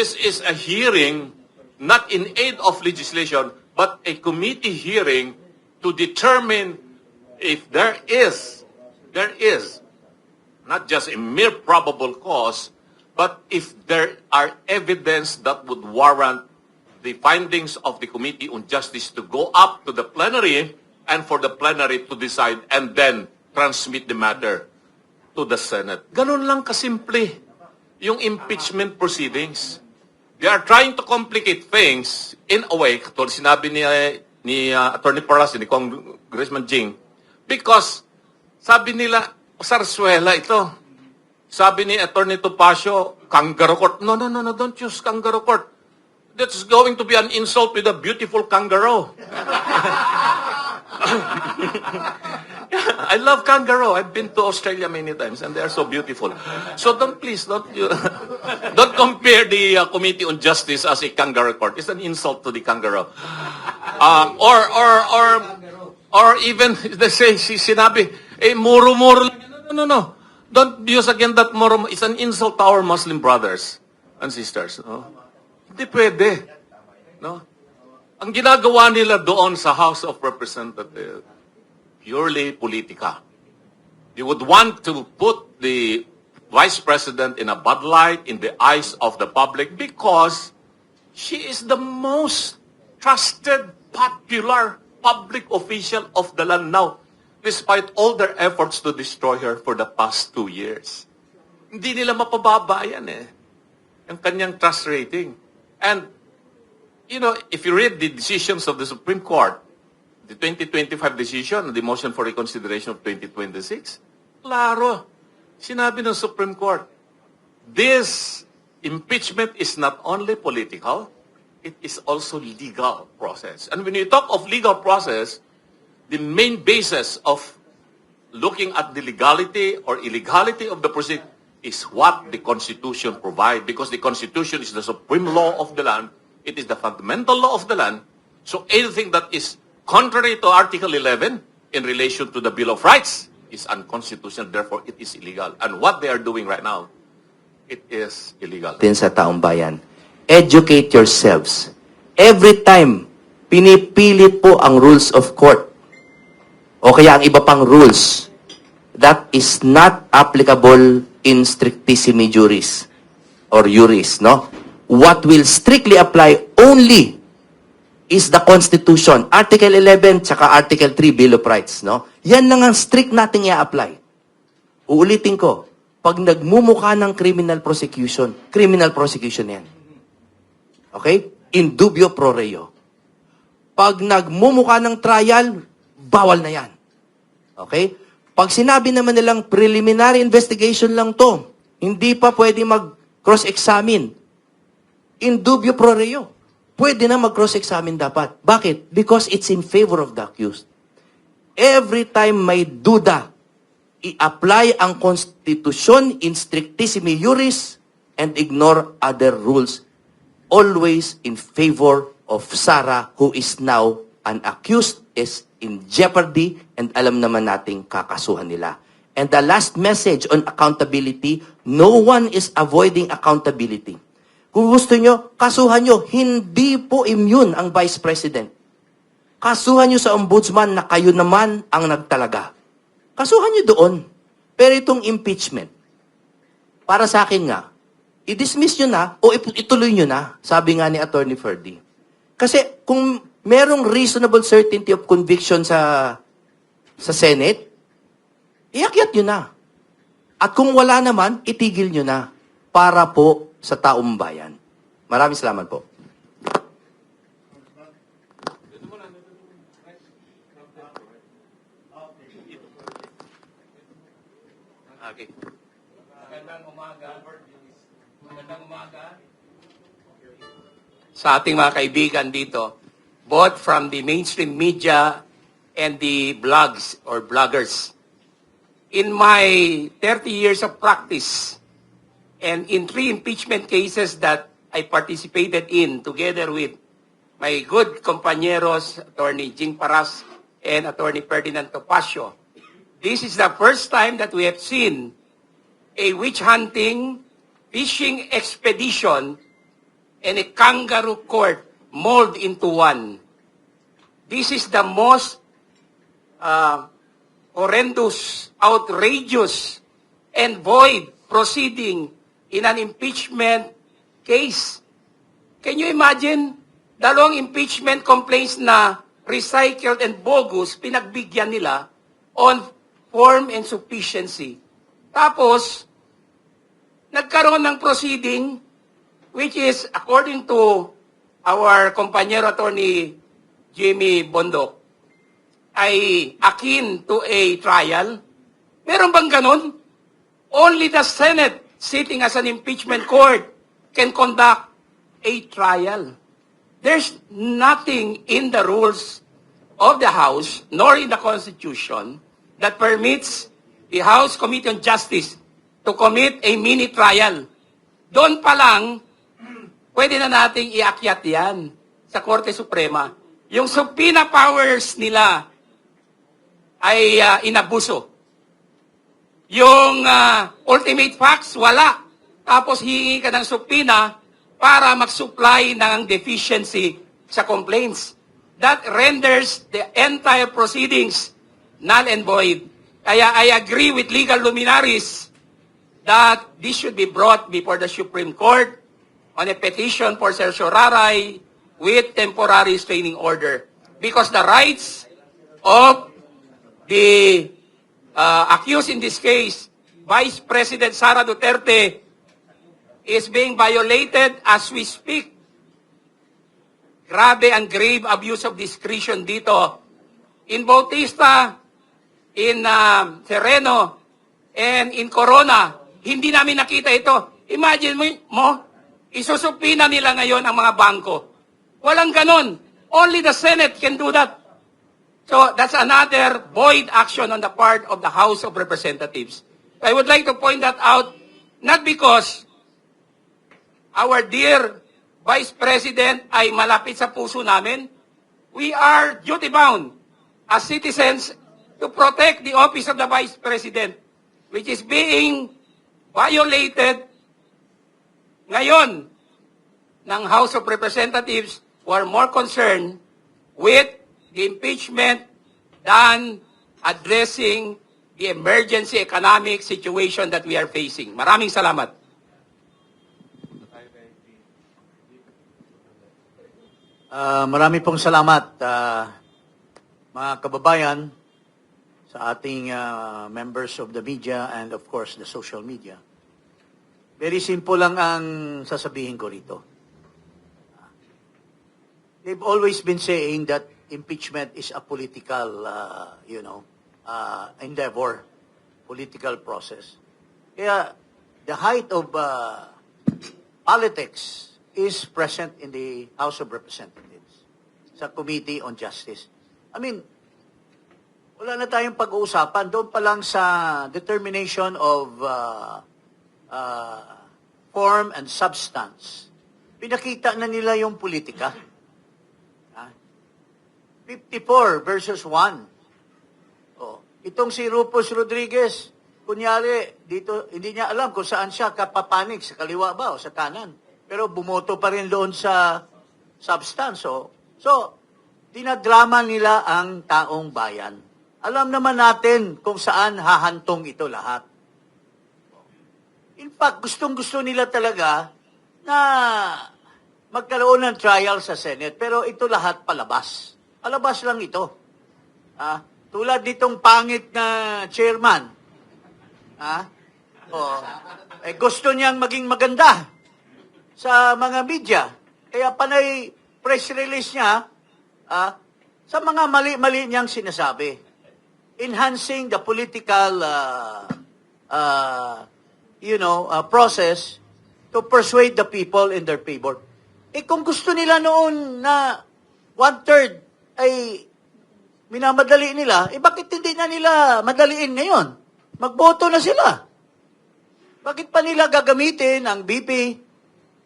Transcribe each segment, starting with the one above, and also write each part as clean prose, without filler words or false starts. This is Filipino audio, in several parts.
this is a hearing not in aid of legislation, but a committee hearing to determine if there is not just a mere probable cause, but if there are evidence that would warrant the findings of the Committee on Justice to go up to the plenary and for the plenary to decide and then transmit the matter to the Senate. Ganun lang kasimple yung impeachment proceedings. They are trying to complicate things in a way, katulad sinabi ni Attorney Paras, ni Congressman Jing, because sabi nila, Sarsuela ito. Sabi ni Attorney Topacio, kangaroo court. No, don't use kangaroo court. That's going to be an insult with a beautiful kangaroo. I love kangaroo. I've been to Australia many times, and they are so beautiful. So don't don't compare the Committee on Justice as a kangaroo court. It's an insult to the kangaroo. Or even they say sinabi, muro-muro lang. No. Don't use again that muro. It's an insult to our Muslim brothers and sisters. No? Hindi pwede. No? Ang ginagawa nila doon sa House of Representatives, purely politika. You would want to put the Vice President in a bad light in the eyes of the public because she is the most trusted, popular public official of the land now, despite all their efforts to destroy her for the past 2 years. Hindi nila mapababa yan ang kanyang trust rating. And, if you read the decisions of the Supreme Court, the 2025 decision, the motion for reconsideration of 2026, klaro, sinabi ng Supreme Court, this impeachment is not only political, it is also legal process. And when you talk of legal process, the main basis of looking at the legality or illegality of the proceeding is what the Constitution provides, because the Constitution is the supreme law of the land. It is the fundamental law of the land. So anything that is contrary to Article 11 in relation to the Bill of Rights is unconstitutional. Therefore, it is illegal. And what they are doing right now, it is illegal. Din sa taong bayan, educate yourselves. Every time, pinipilit po ang rules of court o kaya ang iba pang rules that is not applicable in strictissimi juris or juris, no? What will strictly apply only is the Constitution, Article 11 tsaka Article 3 Bill of Rights, no? Yan lang ang strict nating i-apply. Uulitin ko, pag nagmumukha ng criminal prosecution yan. Okay? In dubio pro reo. Pag nagmumukha ng trial, bawal na yan. Okay? Pag sinabi naman nilang preliminary investigation lang to, hindi pa pwede mag-cross-examine. In dubio pro reo. Pwede na mag-cross-examine dapat. Bakit? Because it's in favor of the accused. Every time may duda, i-apply ang Constitution in strictissimi juris and ignore other rules. Always in favor of Sara, who is now an accused, is in jeopardy, and alam naman nating kakasuhan nila. And the last message on accountability, no one is avoiding accountability. Kung gusto nyo, kasuhan nyo, hindi po immune ang Vice President. Kasuhan nyo sa Ombudsman na kayo naman ang nagtalaga. Kasuhan nyo doon. Pero itong impeachment, para sa akin nga, i-dismiss nyo na o ituloy nyo na, sabi nga ni Attorney Ferdy. Kasi kung merong reasonable certainty of conviction sa Senate, iakyat nyo na. At kung wala naman, itigil nyo na para po sa taong bayan. Maraming salamat po. Okay. Magandang umaga. Sa ating mga kaibigan dito, both from the mainstream media and the blogs or bloggers. In my 30 years of practice, and in 3 impeachment cases that I participated in together with my good compañeros, Attorney Jing Paras and Attorney Ferdinand Topacio, this is the first time that we have seen a witch hunting, fishing expedition and a kangaroo court mold into one. This is the most horrendous, outrageous, and void proceeding in an impeachment case. Can you imagine? Dalawang impeachment complaints na recycled and bogus, pinagbigyan nila on form and sufficiency. Tapos, nagkaroon ng proceeding which is, according to our companion attorney Jimmy Bondok, ay akin to a trial. Meron bang ganun? Only the Senate, sitting as an impeachment court, can conduct a trial. There's nothing in the rules of the House, nor in the Constitution, that permits the House Committee on Justice to commit a mini trial. Doon pa lang, pwede na nating iakyat yan sa Korte Suprema. Yung subpoena powers nila ay inabuso. Yung ultimate facts, wala. Tapos hihingi ka ng subpoena para mag-supply ng deficiency sa complaints. That renders the entire proceedings null and void. Kaya I agree with legal luminaries that this should be brought before the Supreme Court on a petition for certiorari with temporary restraining order. Because the rights of the accused in this case, Vice President Sara Duterte, is being violated as we speak. Grabe ang grave abuse of discretion dito. In Bautista, in Sereno, and in Corona, hindi namin nakita ito. Imagine mo, isusupina nila ngayon ang mga bangko. Walang ganon. Only the Senate can do that. So that's another void action on the part of the House of Representatives. I would like to point that out, not because our dear Vice President ay malapit sa puso namin. We are duty-bound as citizens to protect the office of the Vice President, which is being violated ngayon ng House of Representatives who are more concerned with the impeachment than addressing the emergency economic situation that we are facing. Maraming salamat. Marami pong salamat, mga kababayan, sa ating members of the media and of course the social media. Very simple lang ang sasabihin ko rito. They've always been saying that impeachment is a political, endeavor, political process. Kaya the height of politics is present in the House of Representatives sa Committee on Justice. I mean, wala na tayong pag-uusapan. Doon pa lang sa determination of form and substance. Pinakita na nila yung politika. 54 versus 1. Oh, itong si Rufus Rodriguez, kunyari, dito, hindi niya alam kung saan siya kapapanig, sa kaliwa ba o sa kanan. Pero bumoto pa rin doon sa substance. So, dinadrama nila ang taong bayan. Alam naman natin kung saan hahantong ito lahat. In fact, gustong-gusto nila talaga na magkaroon ng trial sa Senate. Pero ito lahat palabas. Palabas lang ito. Tulad nitong pangit na chairman. Gusto niyang maging maganda sa mga media. Kaya panay press release niya sa mga mali-mali niyang sinasabi. Enhancing the political process to persuade the people in their favor. Kung gusto nila noon na 1/3 ay minamadali nila, bakit hindi na nila madaliin ngayon? Magboto na sila. Bakit pa nila gagamitin ang BP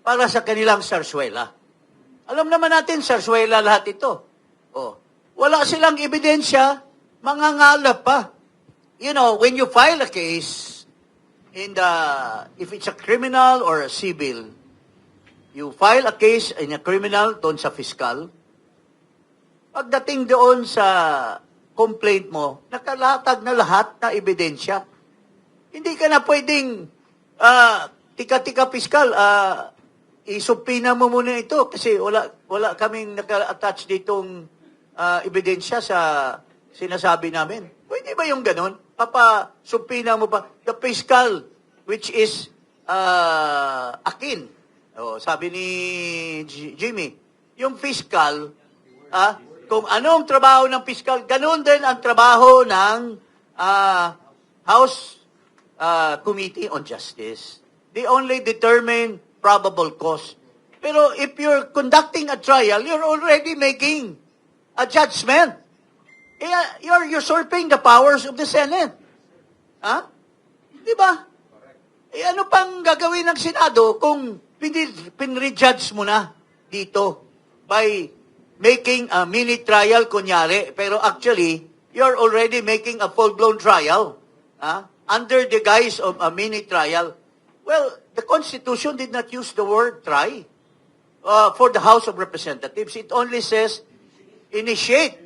para sa kanilang sarswela? Alam naman natin, sarswela lahat ito. Wala silang ebidensya, mangangalap pa. You know, when you file a case, if it's a criminal or a civil, you file a case in a criminal doon sa fiscal. Pagdating doon sa complaint mo, nakalatag na lahat na ebidensya. Hindi ka na pwedeng, tika-tika fiscal, isupina mo muna ito kasi wala kaming naka-attach ditong ebidensya sa sinasabi namin. Pwede ba yung ganun? Supina mo pa. The fiscal, which is akin. Sabi ni Jimmy, yung fiscal, kung anong trabaho ng fiscal, ganun din ang trabaho ng House Committee on Justice. They only determine probable cause. Pero if you're conducting a trial, you're already making a judgment. You're usurping the powers of the Senate. Di ba? Ano pang gagawin ng Senado kung pinrejudge mo na dito by making a mini trial, kunyari, pero actually, you're already making a full-blown trial under the guise of a mini trial. Well, the Constitution did not use the word try for the House of Representatives. It only says initiate.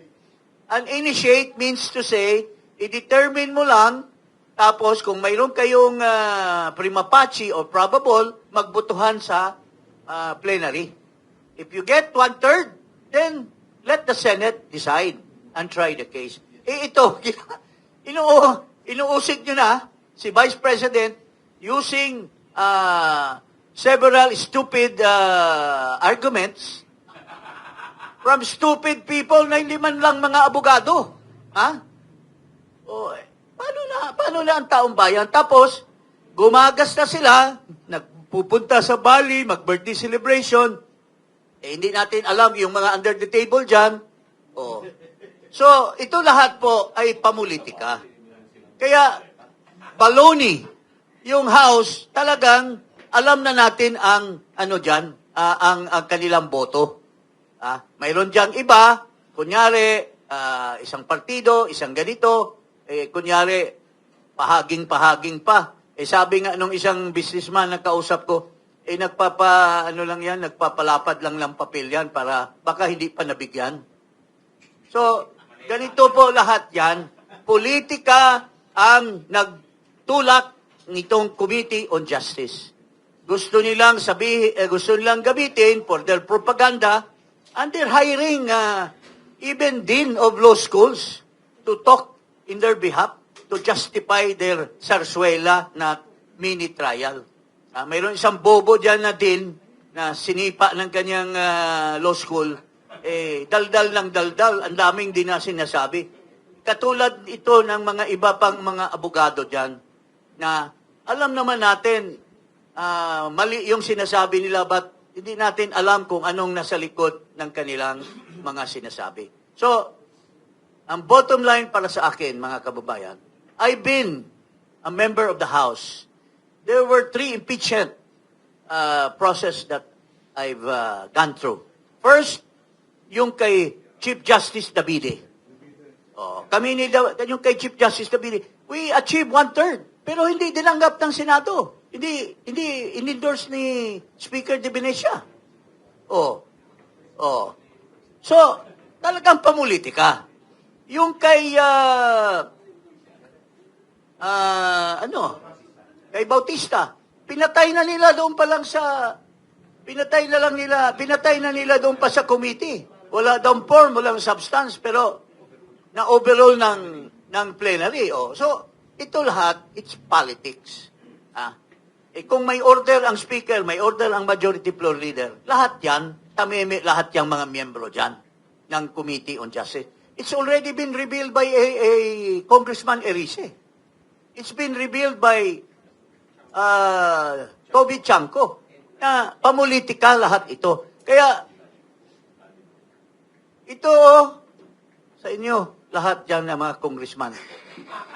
And initiate means to say, i-determine mo lang, tapos kung mayroon kayong prima facie or probable, magbutuhan sa plenary. If you get 1/3, then let the Senate decide and try the case. Ito, inuusig nyo na si Vice President using several stupid arguments from stupid people na hindi man lang mga abogado. Paano na ang taong bayan? Tapos, gumagas na sila, nagpupunta sa Bali, mag-birthday celebration, hindi natin alam yung mga under the table dyan. So, ito lahat po ay pamulitika. Kaya, baloney, yung House, talagang alam na natin ang ang kanilang boto. Mayroon diyang iba, kunyari, isang partido, isang ganito, kunyari, pahaging-pahaging pa. Sabi nga nung isang businessman na kausap ko, nagpapalapad lang ng papel yan para baka hindi pa nabigyan. So, ganito po lahat yan. Politika ang nagtulak nitong Committee on Justice. Gusto nilang gamitin for their propaganda, and they're hiring even dean of law schools to talk in their behalf to justify their sarsuela na mini trial. Mayroon isang bobo dyan na din na sinipa ng kanyang law school, daldal ng daldal, ang daming din na sinasabi. Katulad ito ng mga iba pang mga abogado dyan na alam naman natin, mali yung sinasabi nila, but hindi natin alam kung anong nasa likod ng kanilang mga sinasabi. So, ang bottom line para sa akin, mga kababayan, I've been a member of the House. There were 3 impeachment process that I've gone through. First, yung kay Chief Justice Davide. Yung kay Chief Justice Davide, we achieved 1/3, pero hindi dinanggap ng Senado. Hindi in-endorse ni Speaker De Venecia. So, talagang pamulitika. Yung kay kay Bautista, pinatay na nila doon doon pa sa committee. Wala daw form, walang substance, pero na-overall ng plenary. So, ito lahat, it's politics. Kung may order ang speaker, may order ang majority floor leader, lahat yan, lahat yung mga miyembro dyan ng Committee on Justice. It's already been revealed by a Congressman Erice. It's been revealed by Toby Chanco na pamulitika lahat ito. Kaya, ito sa inyo, lahat dyan ng mga congressman.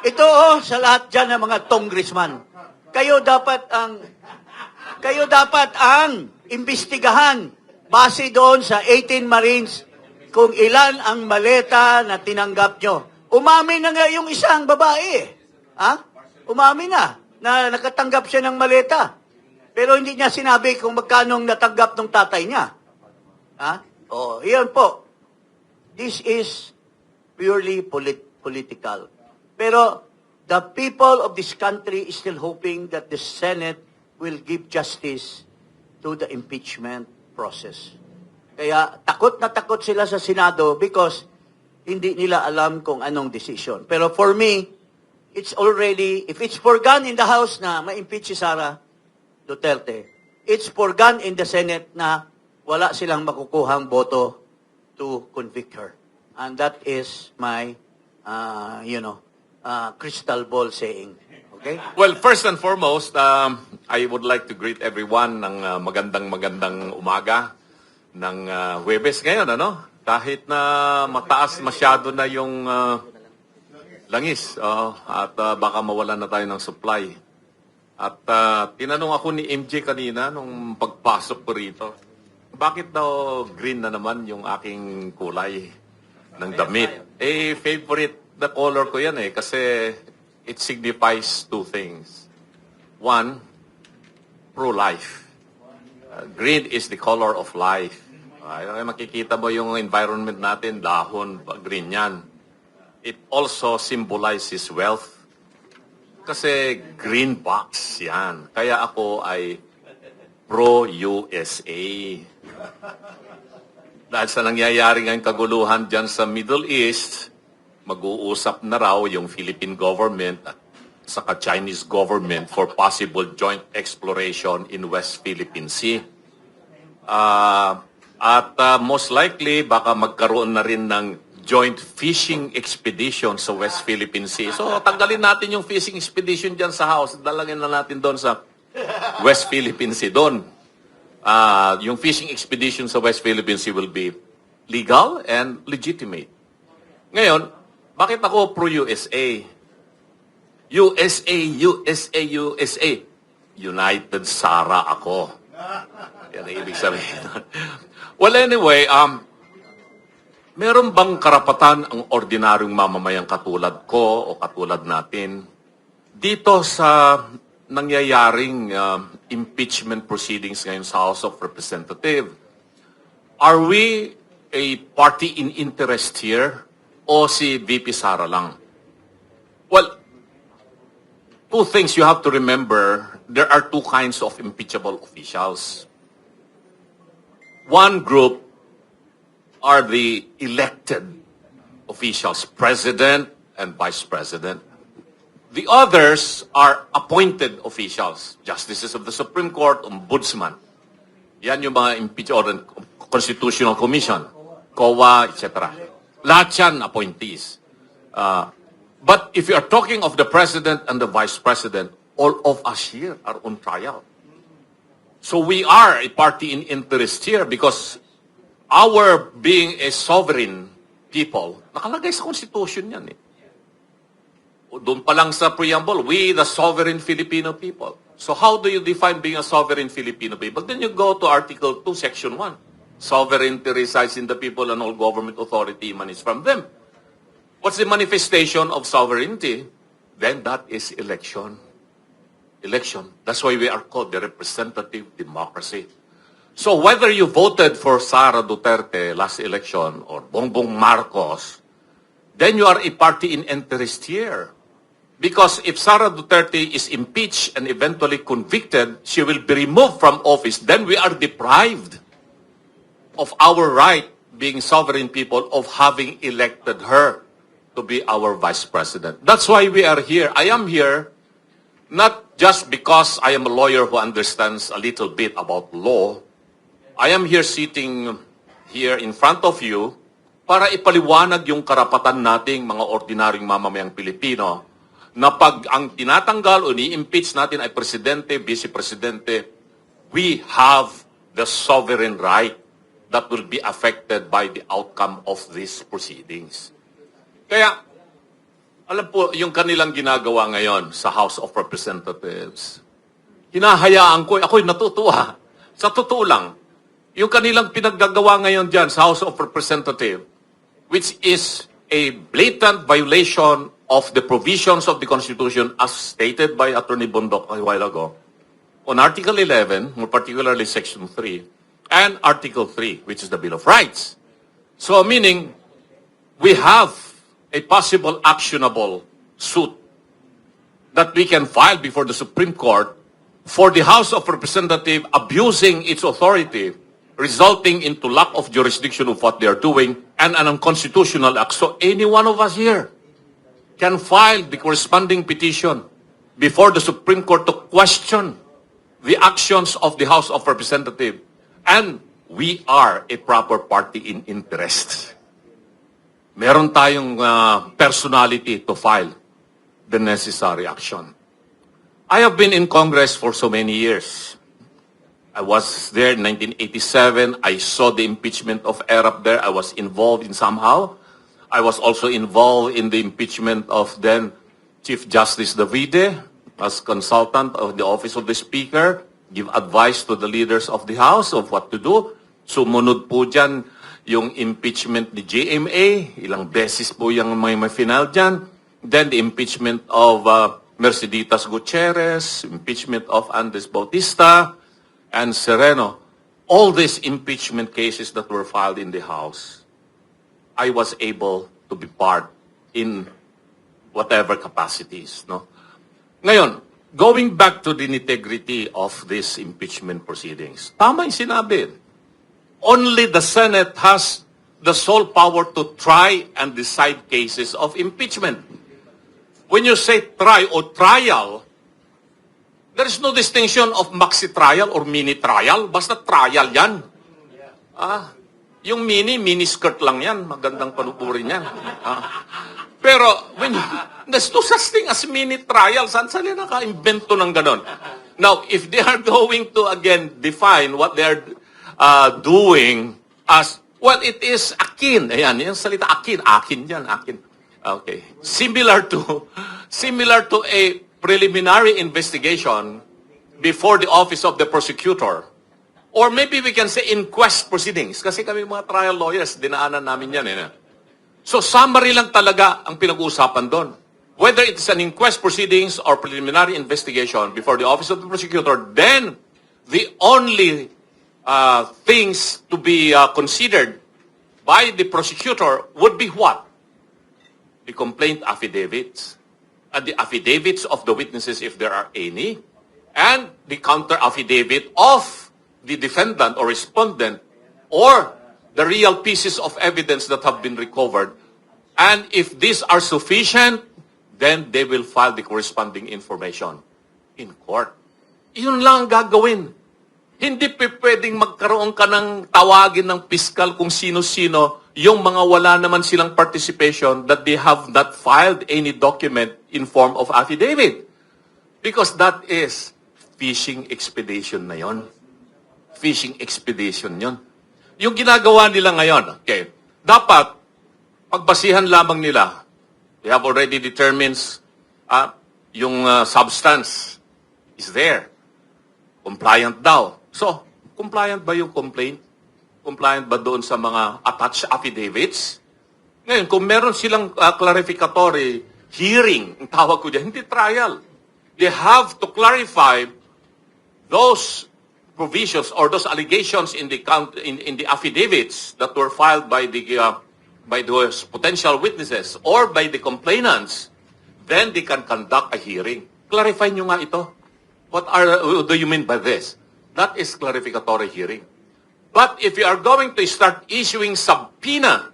Ito sa lahat dyan ng mga congressman. Kayo dapat ang imbestigahan base doon sa 18 Marines kung ilan ang maleta na tinanggap nyo. Umamin na nga yung isang babae. Umamin na nakatanggap siya ng maleta. Pero hindi niya sinabi kung magkano ang natanggap ng tatay niya. Ha? O, iyan po. This is purely political. Pero the people of this country is still hoping that the Senate will give justice to the impeachment process. Kaya takot na takot sila sa Senado because hindi nila alam kung anong decision. Pero for me, it's already, if it's forgone in the House na ma-impeach si Sara Duterte, it's forgone in the Senate na wala silang makukuhang boto to convict her. And that is my, crystal ball saying. Okay? Well, first and foremost, I would like to greet everyone ng magandang umaga ng Huwebes ngayon, ano? Kahit na mataas masyado na yung langis, at baka mawalan na tayo ng supply. At tinanong ako ni MJ kanina nung pagpasok ko rito, bakit daw green na naman yung aking kulay ng damit? Eh, favorite na color ko yan kasi it signifies two things. One, pro-life. Green is the color of life. Makikita mo yung environment natin, dahon, green yan. It also symbolizes wealth. Kasi green box yan. Kaya ako ay pro-USA. Dahil sa nangyayari ngayong kaguluhan dyan sa Middle East, mag-uusap na raw yung Philippine government at saka Chinese government for possible joint exploration in West Philippine Sea. Most likely, baka magkaroon na rin ng joint fishing expedition sa West Philippine Sea. So, tanggalin natin yung fishing expedition dyan sa House. Dalangin na natin doon sa West Philippine Sea. Doon, yung fishing expedition sa West Philippine Sea will be legal and legitimate. Ngayon, bakit ako pro-USA? USA, USA, USA. United Sara ako. Yan ang ibig sabihin. Well, anyway, meron bang karapatan ang ordinaryong mamamayang katulad ko o katulad natin dito sa nangyayaring impeachment proceedings ngayon sa House of Representatives? Are we a party in interest here o si VP Sara lang? Well, two things you have to remember. There are two kinds of impeachable officials. One group are the elected officials, president and vice president. The others are appointed officials, justices of the Supreme Court, ombudsman. Yan yung mga impeachable Constitutional Commission, COA, etc. Lahat yan appointees. But if you are talking of the president and the vice president, all of us here are on trial. So we are a party in interest here because our being a sovereign people, nakalagay sa Constitution yan eh. Doon pa lang sa preamble, we the sovereign Filipino people. So how do you define being a sovereign Filipino people? Then you go to Article 2, Section 1. Sovereignty resides in the people and all government authority emanates from them. What's the manifestation of sovereignty? Then that is election. Election. That's why we are called the representative democracy. So whether you voted for Sara Duterte last election or Bongbong Marcos, then you are a party in interest here. Because if Sara Duterte is impeached and eventually convicted, she will be removed from office. Then we are deprived of our right, being sovereign people, of having elected her to be our vice president. That's why we are here. I am here not just because I am a lawyer who understands a little bit about law. I am here sitting here in front of you para ipaliwanag yung karapatan nating mga ordinaryong mamamayang Pilipino na pag ang tinatanggal o ni-impeach natin ay presidente, vice-presidente, we have the sovereign right that will be affected by the outcome of these proceedings. Kaya, alam po, yung kanilang ginagawa ngayon sa House of Representatives, hinahayaan ko, ako'y natutuwa. Sa totoo lang, yung kanilang pinaggagawa ngayon dyan sa House of Representatives, which is a blatant violation of the provisions of the Constitution as stated by Attorney Bondok a while ago, on Article 11, more particularly Section 3, and Article 3, which is the Bill of Rights. So, meaning, we have a possible actionable suit that we can file before the Supreme Court for the House of Representatives abusing its authority, resulting into lack of jurisdiction of what they are doing, and an unconstitutional act. So any one of us here can file the corresponding petition before the Supreme Court to question the actions of the House of Representatives. And we are a proper party in interest. Meron tayong personality to file the necessary action. I have been in Congress for so many years. I was there in 1987. I saw the impeachment of Erap there. I was involved in somehow. I was also involved in the impeachment of then Chief Justice Davide as consultant of the Office of the Speaker, give advice to the leaders of the House of what to do. Sumunod po dyan yung impeachment ni GMA. Ilang beses po yung may final dyan. Then the impeachment of Merceditas Gutierrez, impeachment of Andres Bautista, and Sereno. All these impeachment cases that were filed in the House, I was able to be part in whatever capacities. No? Ngayon, going back to the integrity of these impeachment proceedings, tama yung sinabi. Only the Senate has the sole power to try and decide cases of impeachment. When you say try or trial, there is no distinction of maxi trial or mini trial. Basta trial yan. Yung mini skirt lang yan. Magandang panupurin yan. Pero, there's no such thing as mini trial. Saan sila naka-invento ng ganon? Now, if they are going to, again, define what they are doing as, well, it is akin. Ayan, yung salita akin. Akin yan, akin. Okay. Similar to a preliminary investigation before the office of the prosecutor. Or maybe we can say inquest proceedings. Kasi kami mga trial lawyers, dinaanan namin yan. So summary lang talaga ang pinag-uusapan doon. Whether it's an inquest proceedings or preliminary investigation before the office of the prosecutor, then the only things to be considered by the prosecutor would be what? The complaint affidavits, and the affidavits of the witnesses if there are any, and the counter affidavit of the defendant or respondent, or the real pieces of evidence that have been recovered. And if these are sufficient, then they will file the corresponding information in court. Yun lang ang gagawin. Hindi pwedeng magkaroon ka ng tawagin ng piskal kung sino-sino yung mga wala naman silang participation that they have not filed any document in form of affidavit. Because that is fishing expedition na yon. Fishing expedition yon. Yung ginagawa nila ngayon, okay, dapat pagbasihan lamang nila. They have already determined yung substance is there. Compliant daw. So, compliant ba yung complaint? Compliant ba doon sa mga attached affidavits? Ngayon, kung meron silang clarificatory hearing, ang tawag ko dyan, hindi trial. They have to clarify those provisions or those allegations in the affidavits that were filed by those potential witnesses or by the complainants. Then they can conduct a hearing. Clarify nyo nga ito. What do you mean by this? That is clarificatory hearing. But if you are going to start issuing subpoena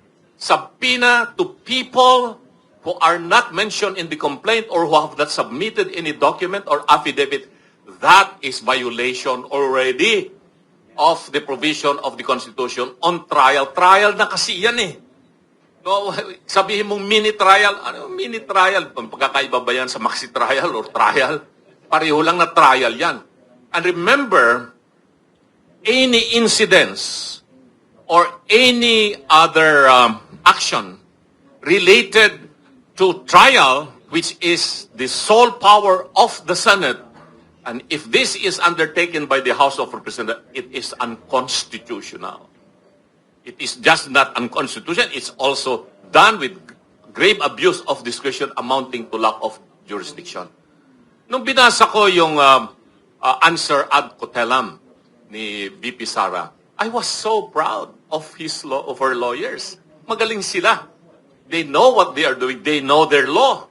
to people who are not mentioned in the complaint or who have not submitted any document or affidavit, that is violation already of the provision of the Constitution on trial. Trial na kasi yan eh. No, sabihin mong mini trial, ano mini trial? Pagkakaiba ba yan sa maxi trial or trial? Pareho lang na trial yan. And remember, any incidents or any other action related to trial, which is the sole power of the Senate, and if this is undertaken by the House of Representatives, it is unconstitutional. It is just not unconstitutional, it's also done with grave abuse of discretion amounting to lack of jurisdiction. Nung binasa ko yung answer ad cotellam ni VP Sara. I was so proud of her lawyers. Magaling sila. They know what they are doing. They know their law.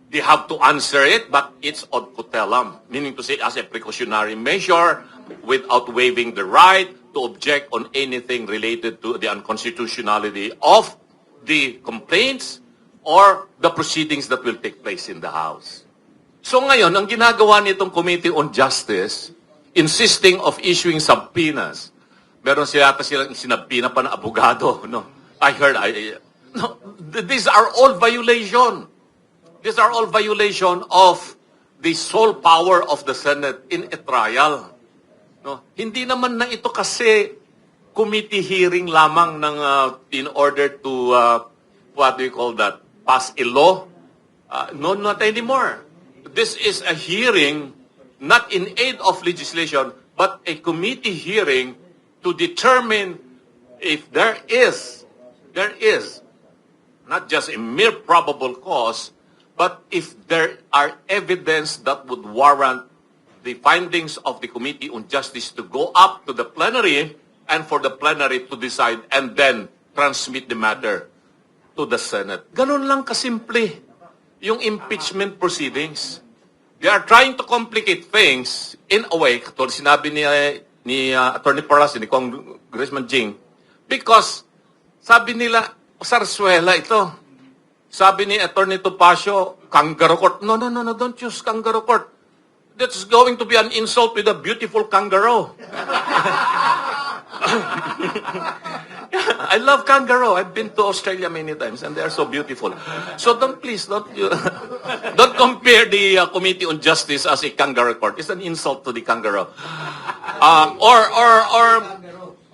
They have to answer it, but it's ad cotellam, meaning to say as a precautionary measure without waiving the right to object on anything related to the unconstitutionality of the complaints or the proceedings that will take place in the House. So ngayon, ang ginagawa nitong Committee on Justice, insisting of issuing subpoenas, meron silang sinabina pa na abogado, no? These are all violation. These are all violation of the sole power of the Senate in a trial. No? Hindi naman na ito kasi committee hearing lamang ng in order to what do you call that? Pass a law? No, not anymore. This is a hearing not in aid of legislation, but a committee hearing to determine if there is not just a mere probable cause, but if there are evidence that would warrant the findings of the Committee on Justice to go up to the plenary and for the plenary to decide and then transmit the matter to the Senate. Ganun lang kasimple yung impeachment proceedings. They are trying to complicate things in a way, katulad sinabi ni Attorney Parasin, ni Congressman Jing, because sabi nila, Sarsuela ito. Sabi ni Attorney Topacio, kangaroo court. No, don't use kangaroo court. That's going to be an insult to the beautiful kangaroo. I love kangaroo. I've been to Australia many times and they are so beautiful. So don't don't compare the Committee on Justice as a kangaroo court. It's an insult to the kangaroo.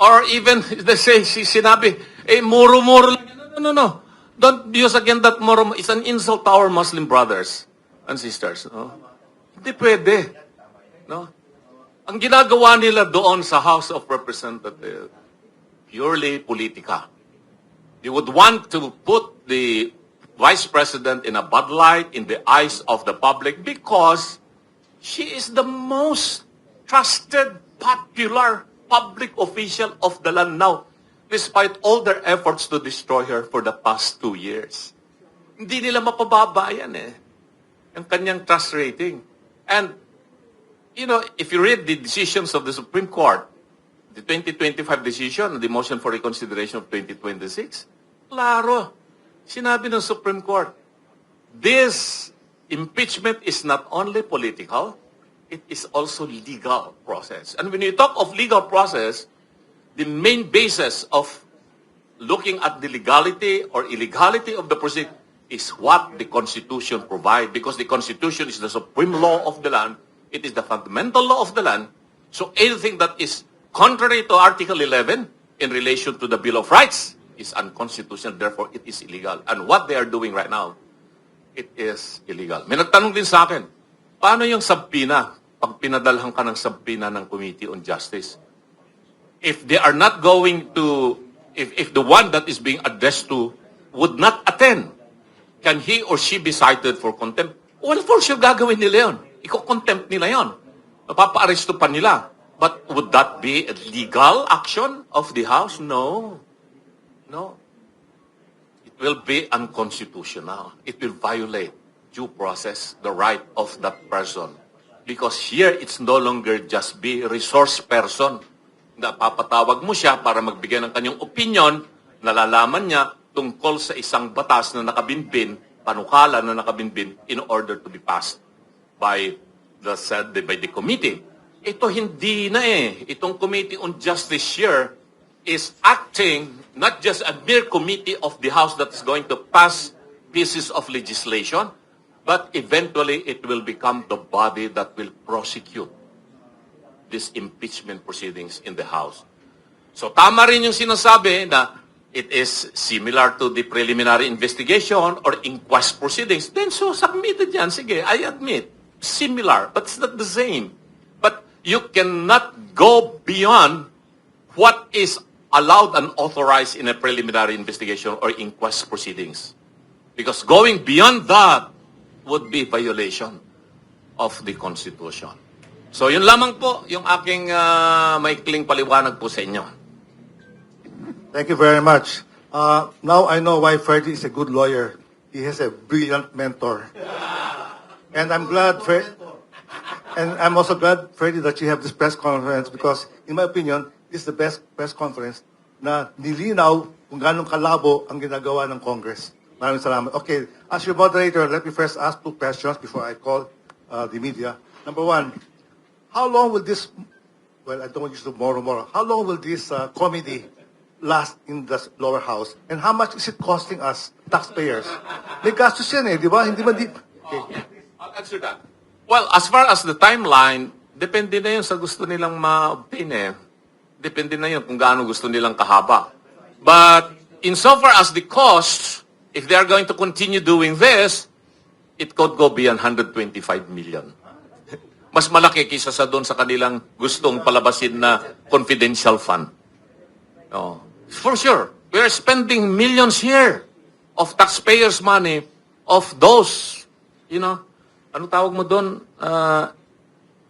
Or even they say sinabi, muro-muro lang. No. Don't use again that moro. It's an insult to our Muslim brothers and sisters. No? Hindi pwede. No? Ang ginagawa nila doon sa House of Representatives, purely politika. They would want to put the Vice President in a bad light in the eyes of the public because she is the most trusted, popular public official of the land now, despite all their efforts to destroy her for the past 2 years. Hindi nila mapababa yan ang kanyang trust rating. And, if you read the decisions of the Supreme Court, the 2025 decision, the motion for reconsideration of 2026, klaro, sinabi ng Supreme Court, this impeachment is not only political, it is also legal process. And when you talk of legal process, the main basis of looking at the legality or illegality of the proceeding is what the Constitution provides, because the Constitution is the supreme law of the land. It is the fundamental law of the land. So anything that is contrary to Article 11 in relation to the Bill of Rights is unconstitutional. Therefore, it is illegal. And what they are doing right now, it is illegal. May nagtanong din sa akin, paano yung subpoena pag pinadalhan ka ng subpoena ng Committee on Justice? If they are not going to, if the one that is being addressed to would not attend, can he or she be cited for contempt? Well, for sure, gagawin nila yun. Iko-contempt nila yun. Mapapa-aresto pa nila. But would that be a legal action of the House? No. It will be unconstitutional. It will violate due process, the right of that person. Because here, it's no longer just be resource person. Napapatawag mo siya para magbigay ng kanyang opinion, nalalaman niya tungkol sa isang batas na nakabinbin, panukala na nakabinbin in order to be passed by the committee. Ito hindi na Itong Committee on Justice here is acting not just a mere committee of the House that is going to pass pieces of legislation, but eventually it will become the body that will prosecute these impeachment proceedings in the House. So tama rin yung sinasabi na it is similar to the preliminary investigation or inquest proceedings. Then so submitted yan. Sige, I admit. Similar, but it's not the same. But you cannot go beyond what is allowed and authorized in a preliminary investigation or inquest proceedings. Because going beyond that would be violation of the Constitution. So yun lamang po yung aking maikling paliwanag po sa inyo. Thank you very much. Now I know why Freddie is a good lawyer. He has a brilliant mentor. And I'm glad, and I'm also glad, Freddie, that you have this press conference because, in my opinion, this is the best press conference na nilinaw kung ganong kalabo ang ginagawa ng Congress. Maraming salamat. Okay, as your moderator, let me first ask 2 questions before I call the media. Number 1, how long will this, well, I don't want you to more. How long will this committee last in the lower house? And how much is it costing us, taxpayers? May gastos yan di ba? Hindi man Okay. I'll answer that. Well, as far as the timeline, depende na yun sa gusto nilang ma-obtain Depende na yun kung gaano gusto nilang kahaba. But insofar as the cost, if they are going to continue doing this, it could go beyond 125 million. Mas malaki kaysa sa doon sa kanilang gustong palabasin na confidential fund. No. For sure, we are spending millions here of taxpayers' money of those, anong tawag mo doon?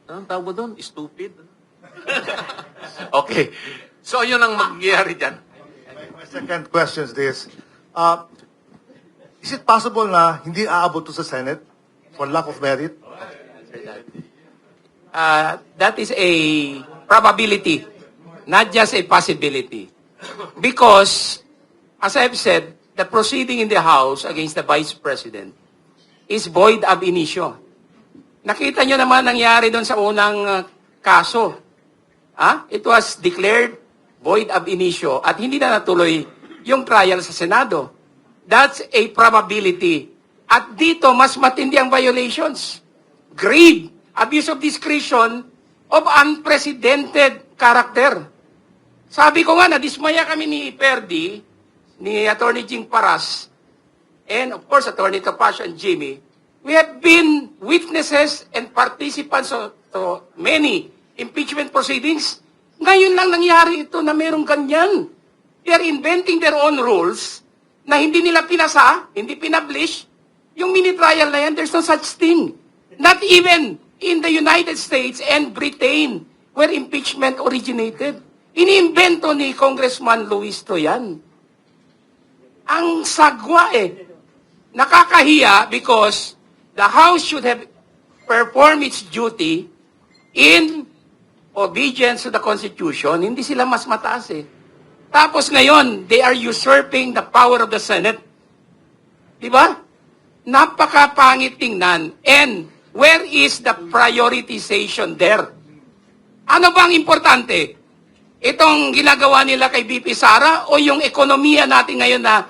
Anong tawag mo doon? Stupid? Okay. So, yun ang mangyayari dyan. My second question is this. Is it possible na hindi aabot to sa Senate for lack of merit? That is a probability, not just a possibility. Because, as I've said, the proceeding in the House against the Vice President is void ab initio. Nakita nyo naman nangyari doon sa unang kaso. It was declared void ab initio at hindi na natuloy yung trial sa Senado. That's a probability. At dito, mas matindi ang violations. Grave, abuse of discretion of unprecedented character. Sabi ko nga, nadismaya kami ni Perdi, ni Attorney Jing Paras, and of course, Attorney Topacio and Jimmy. We have been witnesses and participants to many impeachment proceedings. Ngayon lang nangyari ito na merong ganyan. They are inventing their own rules na hindi nila pinasa, hindi pinablish. Yung mini-trial na yan, there's no such thing. Not even in the United States and Britain where impeachment originated. Iniimbento ni Congressman Luis to yan. Ang sagwa nakakahiya because the House should have performed its duty in obedience to the Constitution. Hindi sila mas mataas Tapos ngayon, they are usurping the power of the Senate. Diba? Napakapangit tingnan. And where is the prioritization there? Ano bang importante? Itong ginagawa nila kay BP Sara o yung ekonomiya natin ngayon na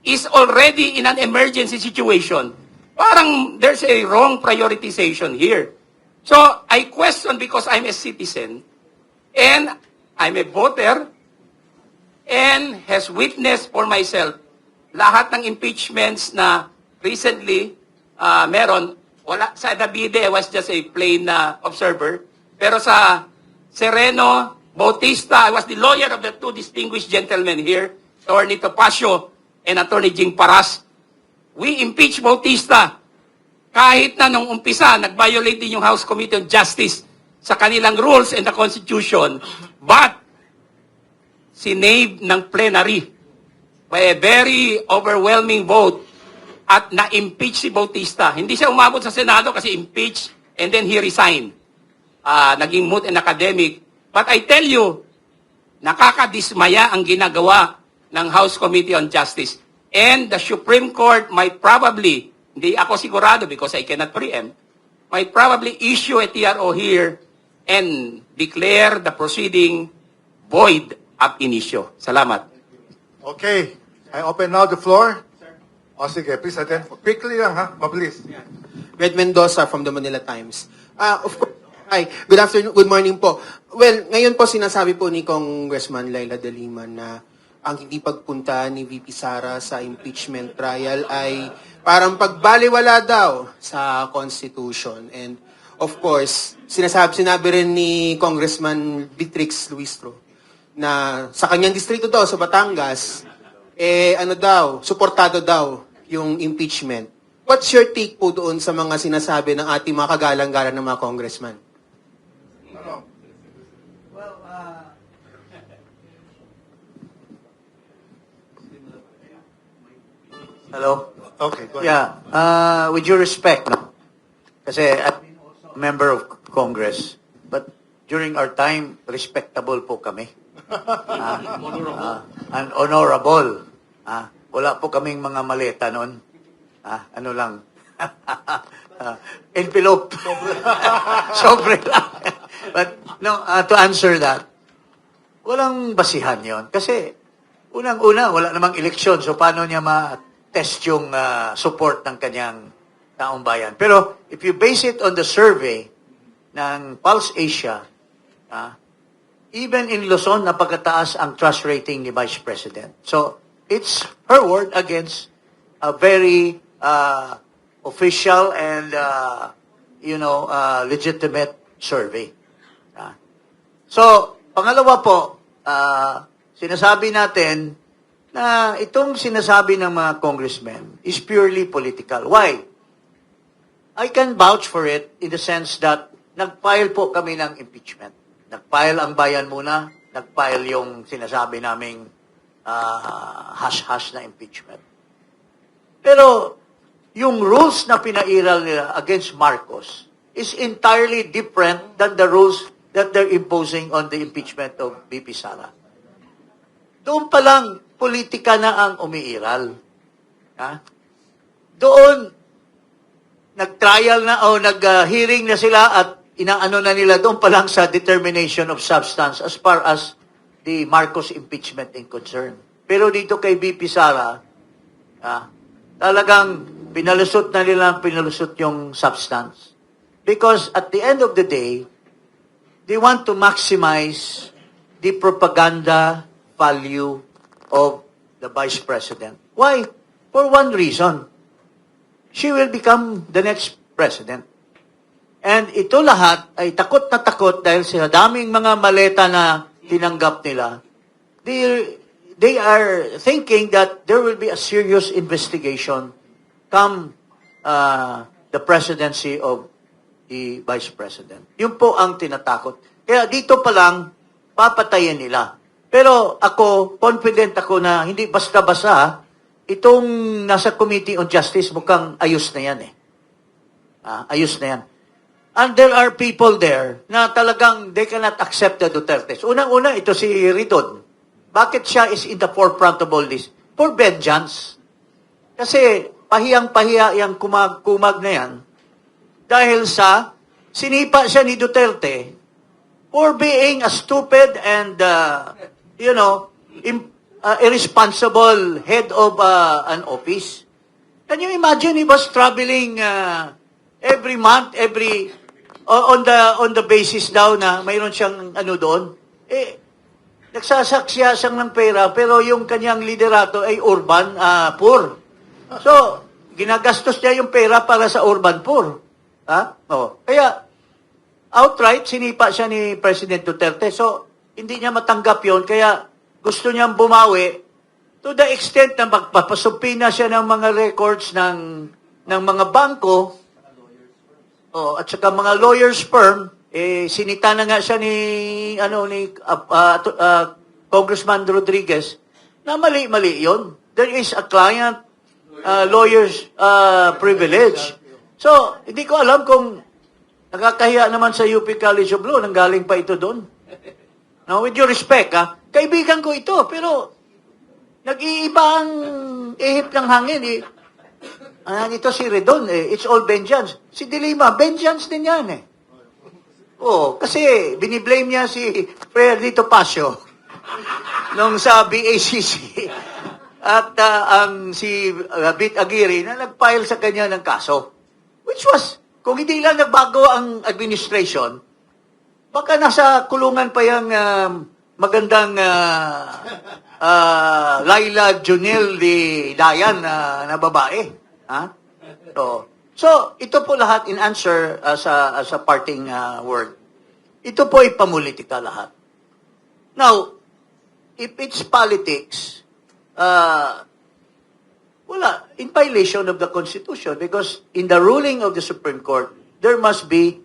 is already in an emergency situation? Parang there's a wrong prioritization here. So, I question because I'm a citizen and I'm a voter and has witnessed for myself lahat ng impeachments na recently meron. Wala, sa Davide, I was just a plain observer. Pero sa Sereno, Bautista, I was the lawyer of the 2 distinguished gentlemen here, Attorney Topacio and Attorney Jing Paras. We impeach Bautista. Kahit na nung umpisa, nag-violate din yung House Committee on Justice sa kanilang rules and the Constitution, but sinave ng plenary by a very overwhelming vote at na-impeach si Bautista. Hindi siya umabot sa Senado kasi impeach and then he resigned. Naging moot and academic. But I tell you, nakakadismaya ang ginagawa ng House Committee on Justice. And the Supreme Court might probably, hindi ako sigurado because I cannot preempt, might probably issue a TRO here and declare the proceeding void ab initio. Salamat. Okay. I open now the floor. O sige, please attend. Quickly lang mabilis. Red Mendoza from the Manila Times. Of course, hi. Good afternoon, good morning po. Well, ngayon po sinasabi po ni Congressman Laila De Lima na ang hindi pagpunta ni VP Sara sa impeachment trial ay parang pagbaliwala daw sa Constitution. And of course, sinabi rin ni Congressman Beatrix Luistro na sa kanyang distrito daw, sa Batangas, suportado daw yung impeachment. What's your take po doon sa mga sinasabi ng ating mga kagalang-galang ng mga congressman? Hello? Okay, go ahead. Yeah, with your respect, no? Kasi I'm a member of Congress, but during our time, respectable po kami. And honorable. Wala po kaming mga maleta noon. Ano lang. Envelope. Sobre lang. But no, to answer that, walang basihan yon. Kasi unang-una, wala namang eleksyon. So paano niya ma-test yung support ng kanyang taong bayan? Pero if you base it on the survey ng Pulse Asia, even in Luzon, napakataas ang trust rating ni Vice President. So, it's her word against a very official and, legitimate survey. So, pangalawa po, sinasabi natin na itong sinasabi ng mga congressmen is purely political. Why? I can vouch for it in the sense that nag-file po kami ng impeachment. Nag-file ang bayan muna, nag-file yung sinasabi naming hash-hash na impeachment. Pero yung rules na pinairal nila against Marcos is entirely different than the rules that they're imposing on the impeachment of VP Sara. Doon pa lang, politika na ang umiiral. Doon, nag-trial na o nag-hearing na sila at inaano na nila doon pa lang sa determination of substance as far as the Marcos impeachment is concerned. Pero dito kay VP Sara, talagang pinalusot na nila yung substance. Because at the end of the day, they want to maximize the propaganda value of the Vice President. Why? For one reason. She will become the next president. And ito lahat ay takot na takot dahil sa daming mga maleta na tinanggap nila. They are thinking that there will be a serious investigation come the presidency of the Vice President. Yun po ang tinatakot. Kaya dito pa lang, papatayin nila. Pero ako, confident ako na hindi basta-basta, itong nasa Committee on Justice, mukhang ayos na yan eh. Ayos na yan. And there are people there na talagang they cannot accept the Dutertes. Unang-una, ito si Ridon. Bakit siya is in the forefront of all this? For vengeance. Kasi pahiyang-pahiya yung kumag na yan dahil sa sinipa siya ni Duterte for being a stupid and, irresponsible head of an office. Can you imagine he was traveling every month, on the basis daw na mayroon siyang doon, nagsasaksya siyang ng pera, pero yung kanyang liderato ay urban poor. So, ginagastos niya yung pera para sa urban poor. Kaya, outright, sinipa siya ni President Duterte. So, hindi niya matanggap yon, kaya gusto niyang bumawi to the extent na magpapasupina siya ng mga records ng mga bangko, at saka mga lawyers firm, sinita na nga siya ni Congressman Rodriguez na mali-mali yon. There is a client lawyer's privilege. So, hindi ko alam kung nakakahiya naman sa UP College of Law, nanggaling pa ito doon. Now, with your respect, kaibigan ko ito, pero nag-iiba ang ihip ng hangin. Ito si Redon, it's all vengeance. Si Dilima, vengeance din yan eh. Kasi biniblame niya si Fredito Pasio nung sa BACC. At si Bit Aguirre na nag-file sa kanya ng kaso. Which was, kung hindi lang nagbago ang administration, baka nasa kulungan pa yung magandang Laila Junil di Dayan na babae. So, ito po lahat in answer sa parting word. Ito po ay pamulitika lahat. Now, if it's politics, wala, in violation of the Constitution, because in the ruling of the Supreme Court, there must be,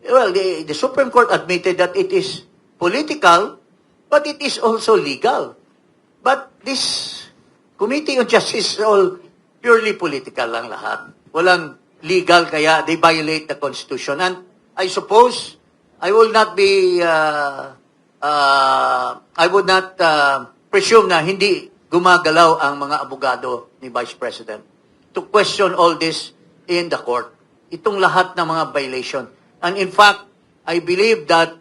the Supreme Court admitted that it is political, but it is also legal. But this Committee on Justice is all purely political lang lahat. Walang legal, kaya they violate the Constitution. And I suppose I will not be, I would not presume na hindi gumagalaw ang mga abogado ni Vice President to question all this in the court. Itong lahat ng mga violation. And in fact, I believe that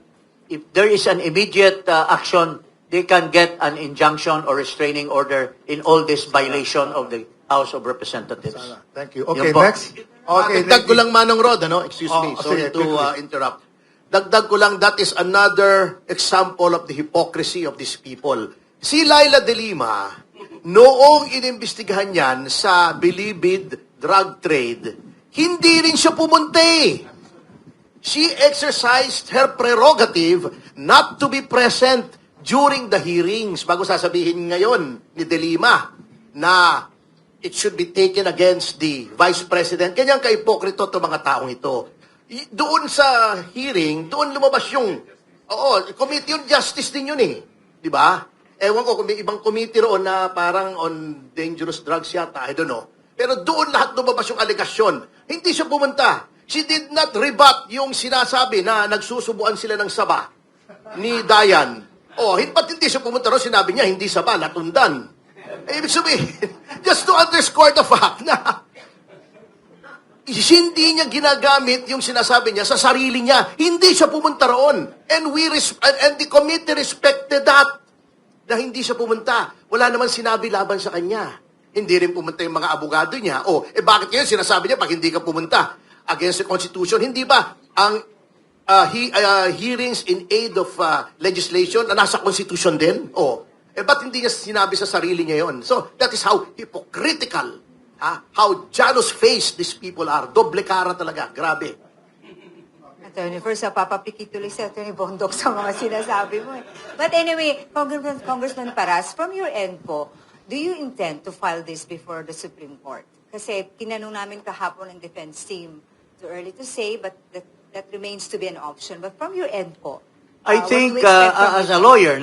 if there is an immediate action, they can get an injunction or restraining order in all this violation of the House of Representatives. Thank you. Okay, Yun po. next. Okay, Dagdag ko lang Manong Rod, ano? Excuse me, Oh, sorry sige, to quickly. interrupt. Dagdag ko lang, that is another example of the hypocrisy of these people. Si Laila De Lima, noong inimbestigahan yan sa bilibid drug trade, hindi rin siya pumunta eh. She exercised her prerogative not to be present during the hearings. Bago sasabihin ngayon ni De Lima na it should be taken against the Vice President. Kanyang ka-ipokrito itong mga taong ito. Doon sa hearing, doon lumabas yung, Committee on Justice din yun eh. Di ba? Ewan ko kung may ibang committee roon na parang on dangerous drugs yata, I don't know. Pero doon lahat lumabas yung alegasyon. Hindi siya pumunta. She did not rebut yung sinasabi na nagsusubuan sila ng saba ni Dayan. Ba't hindi siya pumunta roon? Sinabi niya, hindi saba, latundan. Ibig sabihin, just to underscore the fact na hindi niya ginagamit yung sinasabi niya sa sarili niya. Hindi siya pumunta roon. And the committee respected that. Na hindi siya pumunta. Wala naman sinabi laban sa kanya. Hindi rin pumunta yung mga abogado niya. Bakit ngayon sinasabi niya pag hindi ka pumunta? Against the Constitution. Hindi ba ang hearings in aid of legislation na nasa Constitution din? Ba't hindi niya sinabi sa sarili niya yon? So, that is how hypocritical, how jealous-faced these people are. Doble cara talaga. Grabe. Attorney, first, papapikit tuloy si Attorney Bondok sa mga sinasabi mo. But anyway, Congressman Paras, from your end po, do you intend to file this before the Supreme Court? Kasi kinanong namin kahapon ng defense team, too early to say, but that remains to be an option. But from your end po, I what think do we expect from as you? a lawyer,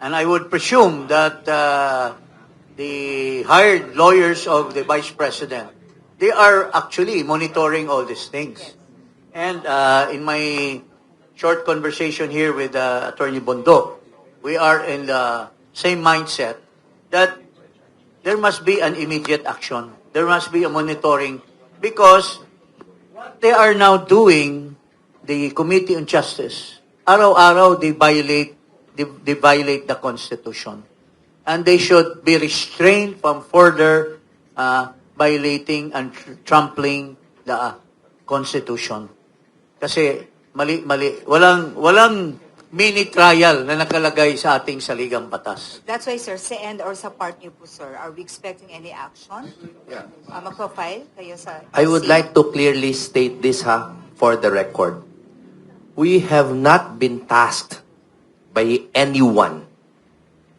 and I would presume that the hired lawyers of the Vice President, they are actually monitoring all these things. And in my short conversation here with Attorney Bondo, we are in the same mindset that there must be an immediate action. There must be a monitoring because what they are now doing, the Committee on Justice, araw-araw they violate the Constitution. And they should be restrained from further violating and trampling the Constitution. Kasi mali. Walang mini trial na nakalagay sa ating saligang batas. That's why, sir, sa end or sa part niyo po, sir, are we expecting any action? Magpa-file kayo sa I would SC? like to clearly state this for the record. We have not been tasked by anyone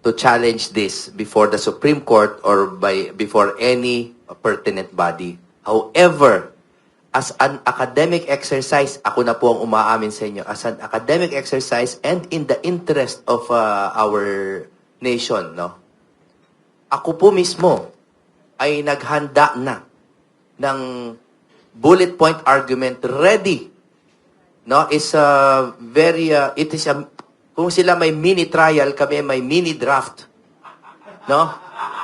to challenge this before the Supreme Court or before any pertinent body. However, as an academic exercise, ako na po ang umaamin sa inyo, as an academic exercise and in the interest of our nation, ako po mismo ay naghanda na ng bullet point argument ready. Is it is kung sila may mini trial, kami may mini draft.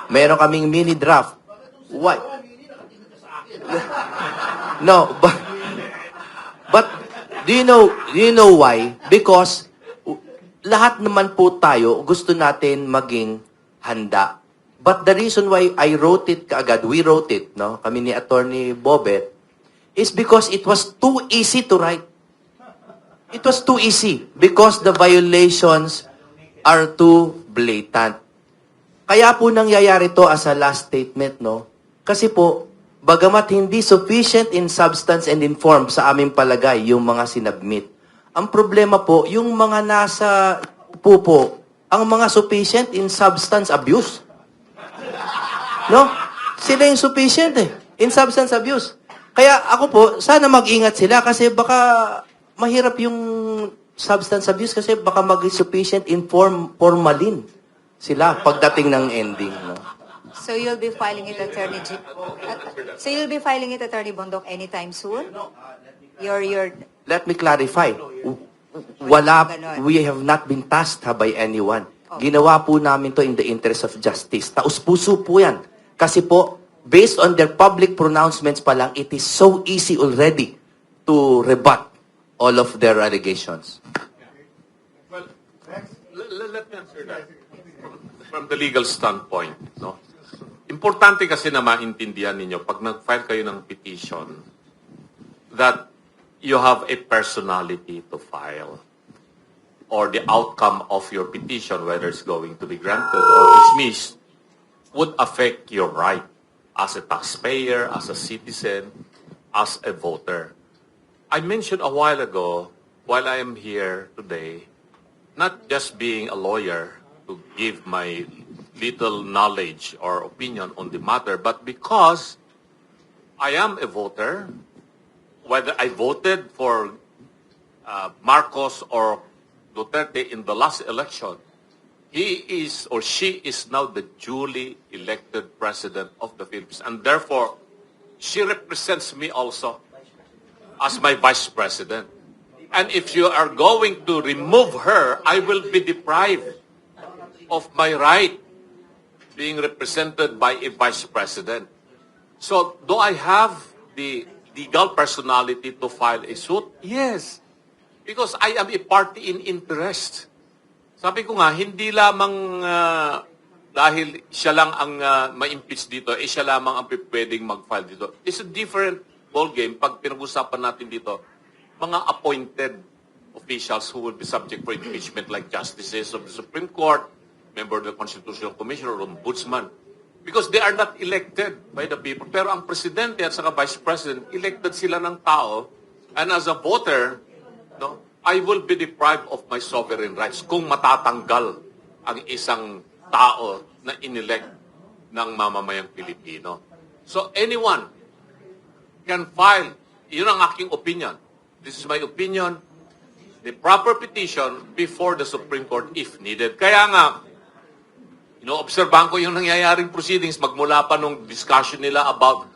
Meron kaming mini draft. Why? No, but do you know why? Because lahat naman po tayo gusto natin maging handa. But the reason why I wrote it kaagad, we wrote it, kami ni Attorney Bobet, is because it was too easy to write. It was too easy because the violations are too blatant. Kaya po nangyayari to as a last statement, Kasi po, bagamat hindi sufficient in substance and in form sa aming palagay yung mga sinabmit. Ang problema po, yung mga nasa po, ang mga sufficient in substance abuse. Sila yung sufficient in substance abuse. Kaya ako po, sana mag-ingat sila kasi baka mahirap yung substance abuse kasi baka mag-sufficient in formalin sila pagdating ng ending. So you'll be filing it, so you'll be filing it, Attorney Bondok, anytime soon? Your Let me clarify. Wala, Ganon. we have not been tasked by anyone. Ginawa po namin to in the interest of justice. Taus-puso po yan. Kasi po, based on their public pronouncements pa lang, it is so easy already to rebut all of their allegations. Well, let me answer that. From the legal standpoint, no? Importante kasi na maintindihan ninyo, pag nag-file kayo ng petition, that you have a personality to file, or the outcome of your petition, whether it's going to be granted or dismissed, would affect your right as a taxpayer, as a citizen, as a voter. I mentioned a while ago, while I am here today, not just being a lawyer to give my little knowledge or opinion on the matter, but because I am a voter, whether I voted for Marcos or Duterte in the last election, he is or she is now the duly elected president of the Philippines. And therefore, she represents me also as my vice president. And if you are going to remove her, I will be deprived of my right being represented by a vice president. So, do I have the legal personality to file a suit? Yes. Because I am a party in interest. Sabi ko nga, hindi lamang dahil siya lang ang ma-impeach dito, siya lamang ang pwedeng mag-file dito. It's a different ballgame pag pinag-usapan natin dito, mga appointed officials who will be subject for impeachment like justices of the Supreme Court, member of the Constitutional Commission, or ombudsman. Because they are not elected by the people. Pero ang presidente at saka vice president, elected sila ng tao. And as a voter, no, I will be deprived of my sovereign rights kung matatanggal ang isang tao na inelect ng mamamayang Pilipino. So anyone can file, yun ang aking opinion. This is my opinion, the proper petition before the Supreme Court if needed. Kaya nga, inoobserbahan ko yung nangyayaring proceedings magmula pa nung discussion nila about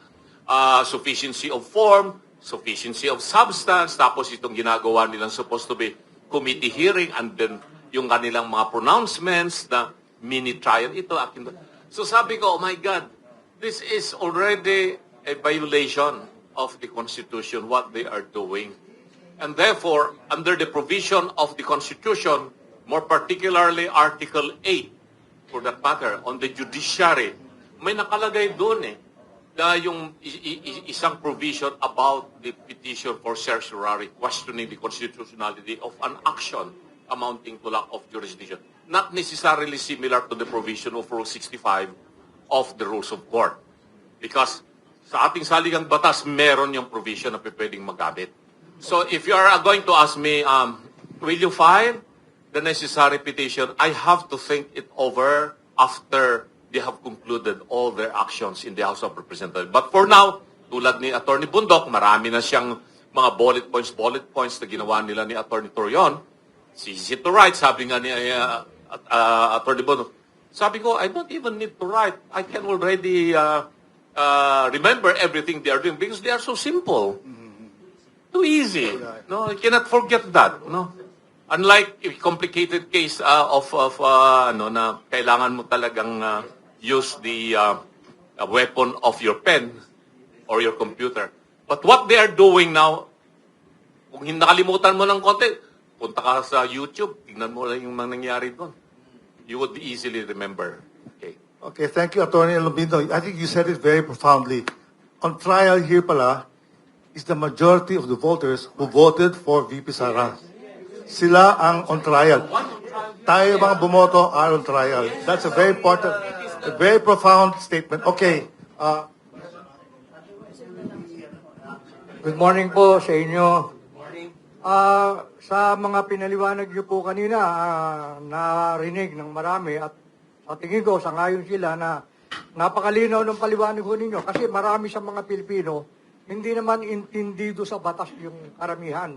sufficiency of form, sufficiency of substance, tapos itong ginagawa nilang supposed to be committee hearing, and then yung kanilang mga pronouncements na mini trial, ito akin. So sabi ko, oh my God, this is already a violation of the Constitution, what they are doing. And therefore, under the provision of the Constitution, more particularly Article 8, for that matter, on the judiciary, may nakalagay doon na yung isang provision about the petition for certiorari, questioning the constitutionality of an action amounting to lack of jurisdiction. Not necessarily similar to the provision of Rule 65 of the Rules of Court. Because sa ating saligang batas, meron yung provision na pwedeng magamit. So if you are going to ask me, will you file the necessary petition? I have to think it over after they have concluded all their actions in the House of Representatives. But for now, tulad ni Attorney Bundok, marami na siyang mga bullet points na ginawa nila ni Attorney Torion. Easy to write, sabi nga ni Attorney Bundok. Sabi ko, I don't even need to write. I can already remember everything they are doing because they are so simple. Too easy. No, you cannot forget that. No. Unlike a complicated case na kailangan mo talagang use the weapon of your pen or your computer. But what they are doing now, kung nakalimutan mo ng konti, punta ka sa YouTube, tingnan mo lang yung mga nangyari doon. You would easily remember. Okay. Okay, thank you, Attorney Lubino. I think you said it very profoundly. On trial here pala is the majority of the voters who voted for VP Sara. Sila ang on trial. Tayo mga bumoto are on trial. That's a very important, a very profound statement. Okay. Good morning po sa inyo. Sa mga pinaliwanag niyo po kanina, narinig ng marami at sa tingin ko, sangayon sila na napakalinaw ng paliwanag ko ninyo kasi marami sa mga Pilipino hindi naman intindido sa batas yung karamihan.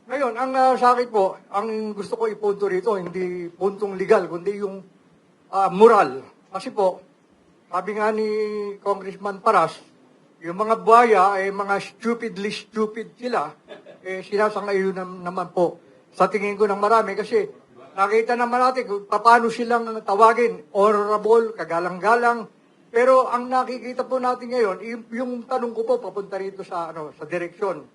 Ngayon, ang sa akin po, ang gusto ko ipunto rito, hindi puntong legal, kundi yung moral. Kasi po, sabi nga ni Congressman Paras, yung mga buhaya, mga stupidly stupid sila, sinasangayon naman po sa tingin ko ng marami kasi nakita naman natin kung paano silang tawagin, honorable, kagalang-galang. Pero ang nakikita po natin ngayon, yung tanong ko po papunta rito sa direksyon.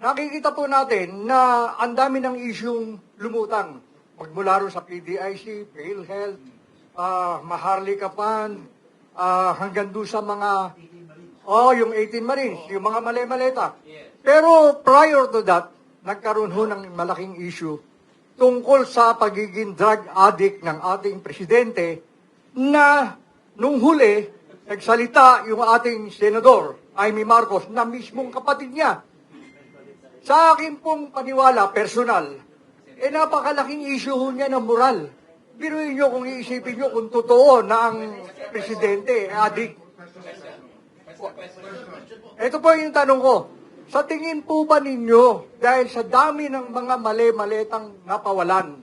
Nakikita po natin na ang dami ng isyung lumutang. Magmula rin sa PDIC, PhilHealth, Maharlika Fund, hanggang doon sa mga, yung 18 Marines, yung mga mali-maleta. Pero prior to that, nagkaroon ho ng malaking issue tungkol sa pagiging drug addict ng ating presidente na nung huli, nagsalita yung ating senador, Amy Marcos, na mismong kapatid niya. Sa akin pong paniwala, personal, napakalaking issue ho niya ng moral. Biruin nyo kung iisipin nyo kung totoo na ang presidente addict. Ito po yung tanong ko. Sa tingin po ba ninyo, dahil sa dami ng mga mali-maletang napawalan,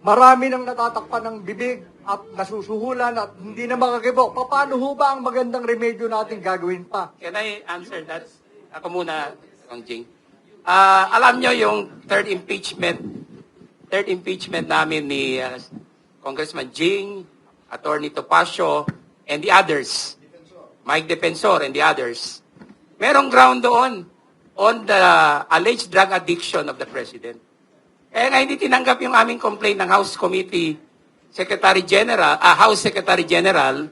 marami nang natatakpan ng bibig at nasusuhulan at hindi na makakibo, paano ho ba ang magandang remedyo natin gagawin pa? Can I answer that? Ako muna, Kong Jing. Alam nyo yung third impeachment namin ni Congressman Jing, Attorney Topacio, and the others, Mike Defensor and the others. Merong ground doon on the alleged drug addiction of the President. Kaya nga hindi tinanggap yung aming complaint ng House Committee Secretary General, House Secretary General,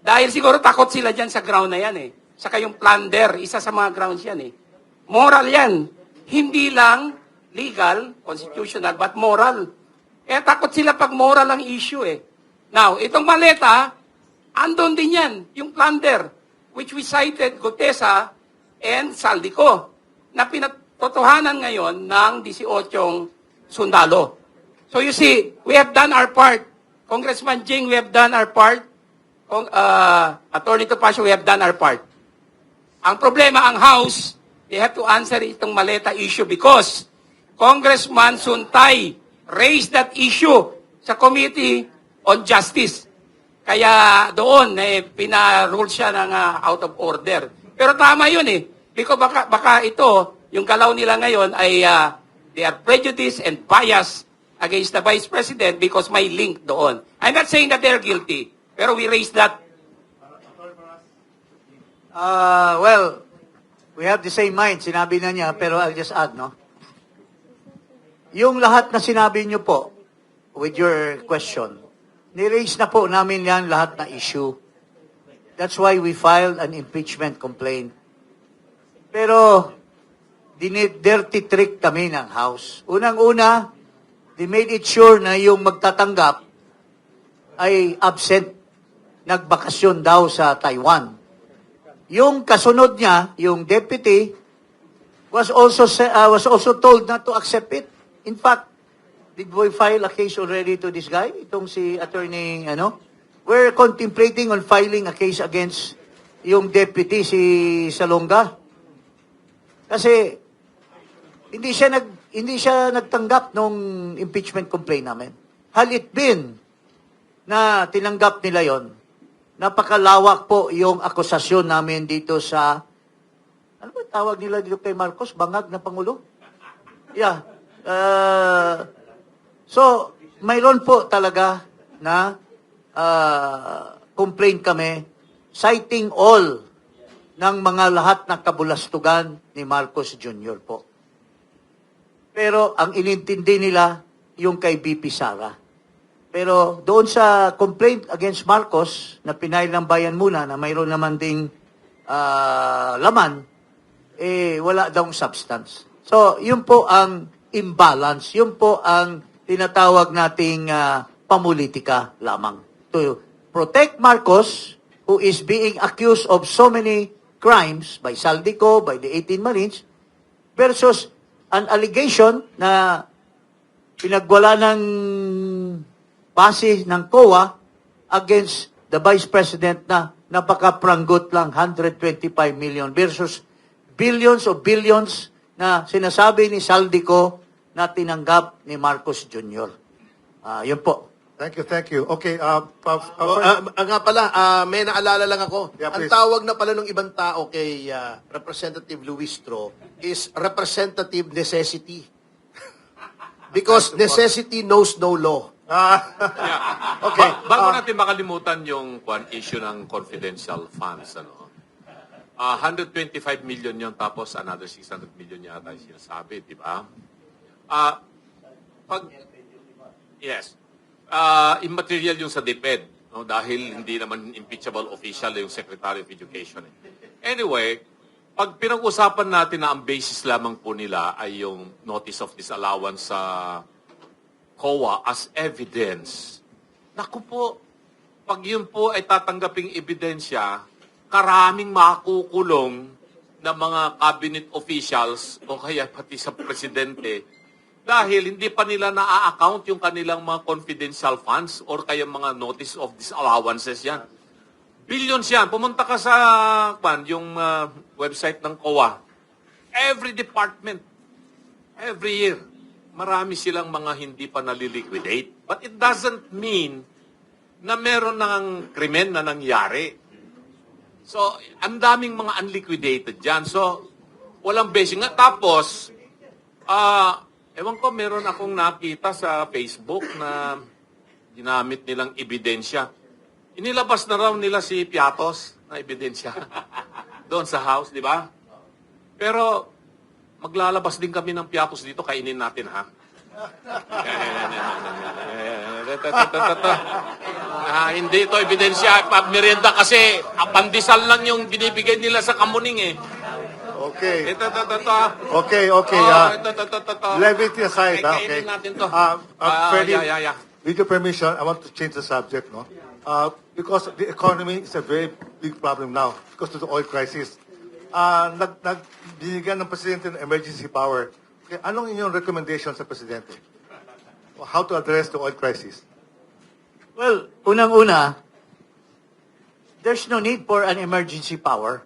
dahil siguro takot sila dyan sa ground na yan eh. Saka yung plunder, isa sa mga grounds yan eh. Moral yan. Hindi lang legal, constitutional, but moral. Kaya takot sila pag moral ang issue eh. Now, itong maleta, andon din yan, yung plunder, which we cited Gutesa and Saldico, na pinatotohanan ngayon ng 18 sundalo. So you see, we have done our part. Congressman Jing, we have done our part. Attorney Topacio, we have done our part. Ang problema, ang House, they have to answer itong maleta issue because Congressman Suntay raised that issue sa Committee on Justice. Kaya doon, pinarule siya ng out of order. Pero tama yun eh. Because baka ito, yung galaw nila ngayon ay they are prejudiced and biased against the Vice President because may link doon. I'm not saying that they're guilty, pero we raised that. Well, we have the same mind, sinabi na niya, pero I'll just add, no? Yung lahat na sinabi niyo po, with your question, ni-raise na po namin yan lahat na issue. That's why we filed an impeachment complaint. Pero, dirty trick kami ng House. Unang-una, they made it sure na yung magtatanggap ay absent, nagbakasyon daw sa Taiwan. Yung kasunod niya, yung deputy, was also told not to accept it. In fact, did we file a case already to this guy? Itong si attorney, We're contemplating on filing a case against yung deputy, si Salonga. Kasi, hindi siya nagtanggap nung impeachment complaint namin. Had it been na tinanggap nila yon, napakalawak po yung akusasyon namin dito sa, ano ba tawag nila dito kay Marcos? Bangag na Pangulo? Yeah. So, mayroon po talaga na complaint kami citing all ng mga lahat na kabulastugan ni Marcos Jr. po. Pero ang inintindi nila yung kay BP Sara. Pero doon sa complaint against Marcos na pinail ng bayan muna na mayroon naman ding laman, wala daw substance. So, yun po ang imbalance. Yun po ang tinatawag nating pamulitika lamang. To protect Marcos, who is being accused of so many crimes by Saldico, by the 18 Marines, versus an allegation na pinagwala ng base ng COA against the Vice President na napaka-pranggot lang 125 million versus billions of billions na sinasabi ni Saldico na tinanggap ni Marcos Jr. Yun po. Thank you. Okay, Nga pala, may naalala lang ako. Yeah, Ang please. tawag na pala ng ibang tao kay Representative Luistro is representative necessity. Because necessity knows no law. Okay. Bago natin makalimutan yung issue ng confidential funds, 125 million yun, tapos another 600 million yata yung sinasabi, di ba? Yes. Immaterial yung sa DepEd, no? Dahil hindi naman impeachable official yung Secretary of Education. Anyway, pag pinag-usapan natin na ang basis lamang po nila ay yung notice of disallowance sa COA as evidence, naku po, pag yun po ay tatanggaping ebidensya, karaming makukulong na mga cabinet officials o kaya pati sa presidente dahil hindi pa nila na-account yung kanilang mga confidential funds or kaya mga notice of disallowances yan. Billions yan. Pumunta ka sa yung website ng COA. Every department, every year, marami silang mga hindi pa naliliquidate. But it doesn't mean na meron ng krimen na nangyari. So, ang daming mga unliquidated dyan. So, walang basic nga. Tapos, ewan ko, meron akong nakita sa Facebook na ginamit nilang ebidensya. Inilabas na raw nila si Piatos na ebidensya doon sa house, di ba? Pero maglalabas din kami ng Piatos dito, kainin natin, ha? Hindi ito ebidensya. Merienda kasi, pandesal lang yung binibigay nila sa kamuning, eh. Okay. Ito. Okay. Ito. Levity aside, okay. Kainin natin to. Freddy, Yeah. with your permission, I want to change the subject, no? Because the economy is a very big problem now because of the oil crisis. Binigyan ng Presidente ng emergency power. Okay, anong inyong recommendation sa Presidente? How to address the oil crisis? Well, unang-una, there's no need for an emergency power.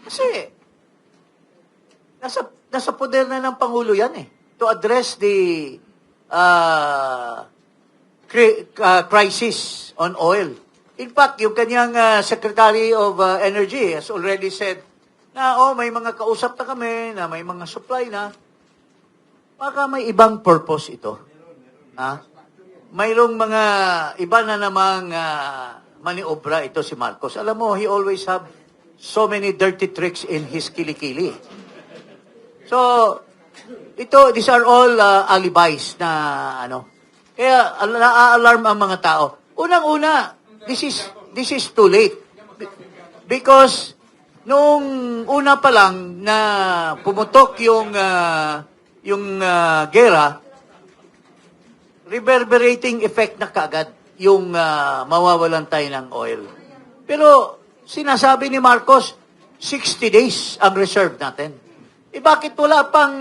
Kasi, nasa poder na ng Pangulo yan eh. To address the crisis on oil. In fact, yung kanyang Secretary of Energy has already said na, may mga kausap na kami, na may mga supply na. Baka may ibang purpose ito. Mayroong mga iba na namang maniobra ito si Marcos. Alam mo, he always have so many dirty tricks in his kilikili. So, these are all alibis na Kaya na-alarm ang mga tao. Unang-una, this is too late. Because nung una pa lang na pumutok yung gera, reverberating effect na kaagad yung mawawalan tayo ng oil. Pero sinasabi ni Marcos, 60 days ang reserve natin. Bakit wala pang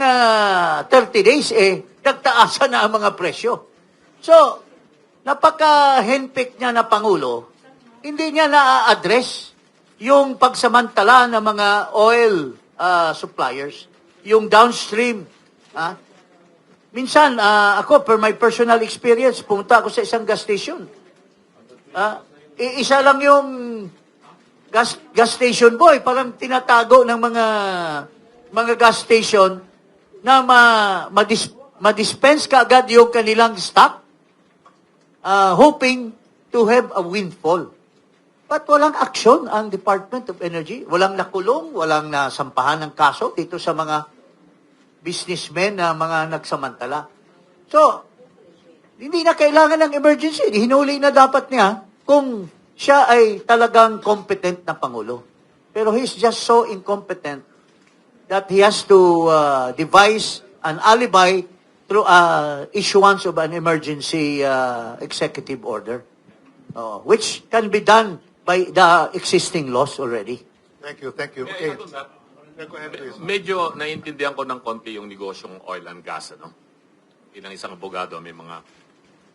30 days? Nagtaasan na ang mga presyo. So, napaka-handpick niya na Pangulo, hindi niya na-address yung pagsamantala ng mga oil suppliers, yung downstream. Minsan, ako, per my personal experience, pumunta ako sa isang gas station. Isa lang yung gas station boy, parang tinatago ng mga gas station na ma-dispense ka agad yung kanilang stock, hoping to have a windfall. But walang aksyon ang Department of Energy. Walang nakulong, walang nasampahan ng kaso dito sa mga businessmen na mga nagsamantala. So, hindi na kailangan ng emergency. Hinuli na dapat niya kung siya ay talagang competent na Pangulo. Pero he's just so incompetent that he has to devise an alibi through issuance of an emergency executive order, which can be done by the existing laws already. Thank you. Okay. Go ahead, please. Medyo naiintindihan ko ng konti yung negosyong oil and gas, Bilang isang abogado, may mga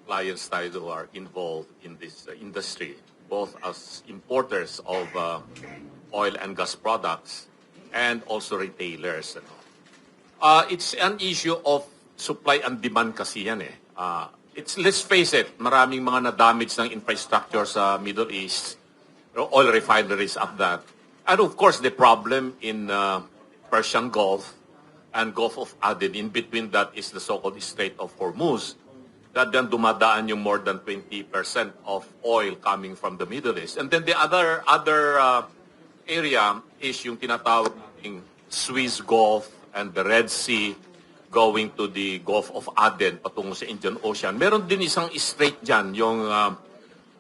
clients tayo who are involved in this industry, both as importers of oil and gas products and also retailers. It's an issue of supply and demand kasi yan . let's face it, maraming mga na-damage ng infrastructure sa Middle East, oil refineries at that. And of course, the problem in Persian Gulf and Gulf of Aden, in between that is the so-called Strait of Hormuz, that then dumadaan yung more than 20% of oil coming from the Middle East. And then the other area is yung tinatawag nating Suez Gulf and the Red Sea going to the Gulf of Aden patungo sa Indian Ocean. Meron din isang strait dyan, yung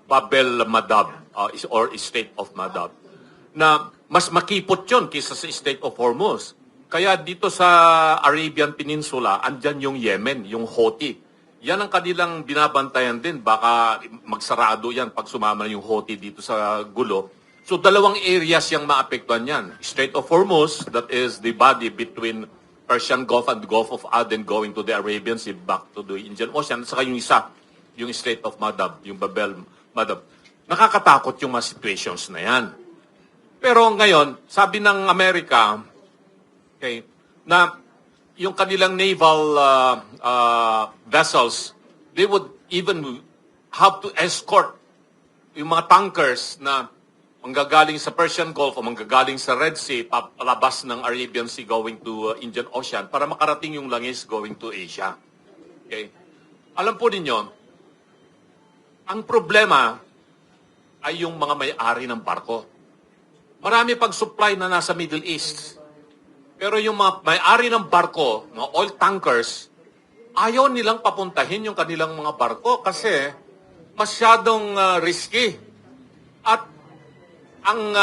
Bab el-Mandab or Strait of Mandab, na mas makipot yun kaysa sa Strait of Hormuz. Kaya dito sa Arabian Peninsula, andyan yung Yemen, yung Houthi. Yan ang kanilang binabantayan din. Baka magsarado yan pag sumama yung Houthi dito sa gulo. So dalawang areas yung maapektuhan yan. Strait of Hormuz, that is the body between Persian Gulf and the Gulf of Aden going to the Arabian Sea back to the Indian Ocean. Saka yung isa, yung Strait of Mandab, yung Bab el-Mandab. Nakakatakot yung mga situations na yan. Pero ngayon, sabi ng Amerika, okay, na yung kanilang naval vessels, they would even have to escort yung mga tankers na manggagaling sa Persian Gulf o manggagaling sa Red Sea, palabas ng Arabian Sea going to Indian Ocean para makarating yung langis going to Asia. Okay? Alam po ninyo, ang problema ay yung mga may-ari ng barko. Marami pag-supply na nasa Middle East. Pero yung mga may-ari ng barko, mga oil tankers, ayaw nilang papuntahin yung kanilang mga barko kasi masyadong risky. At ang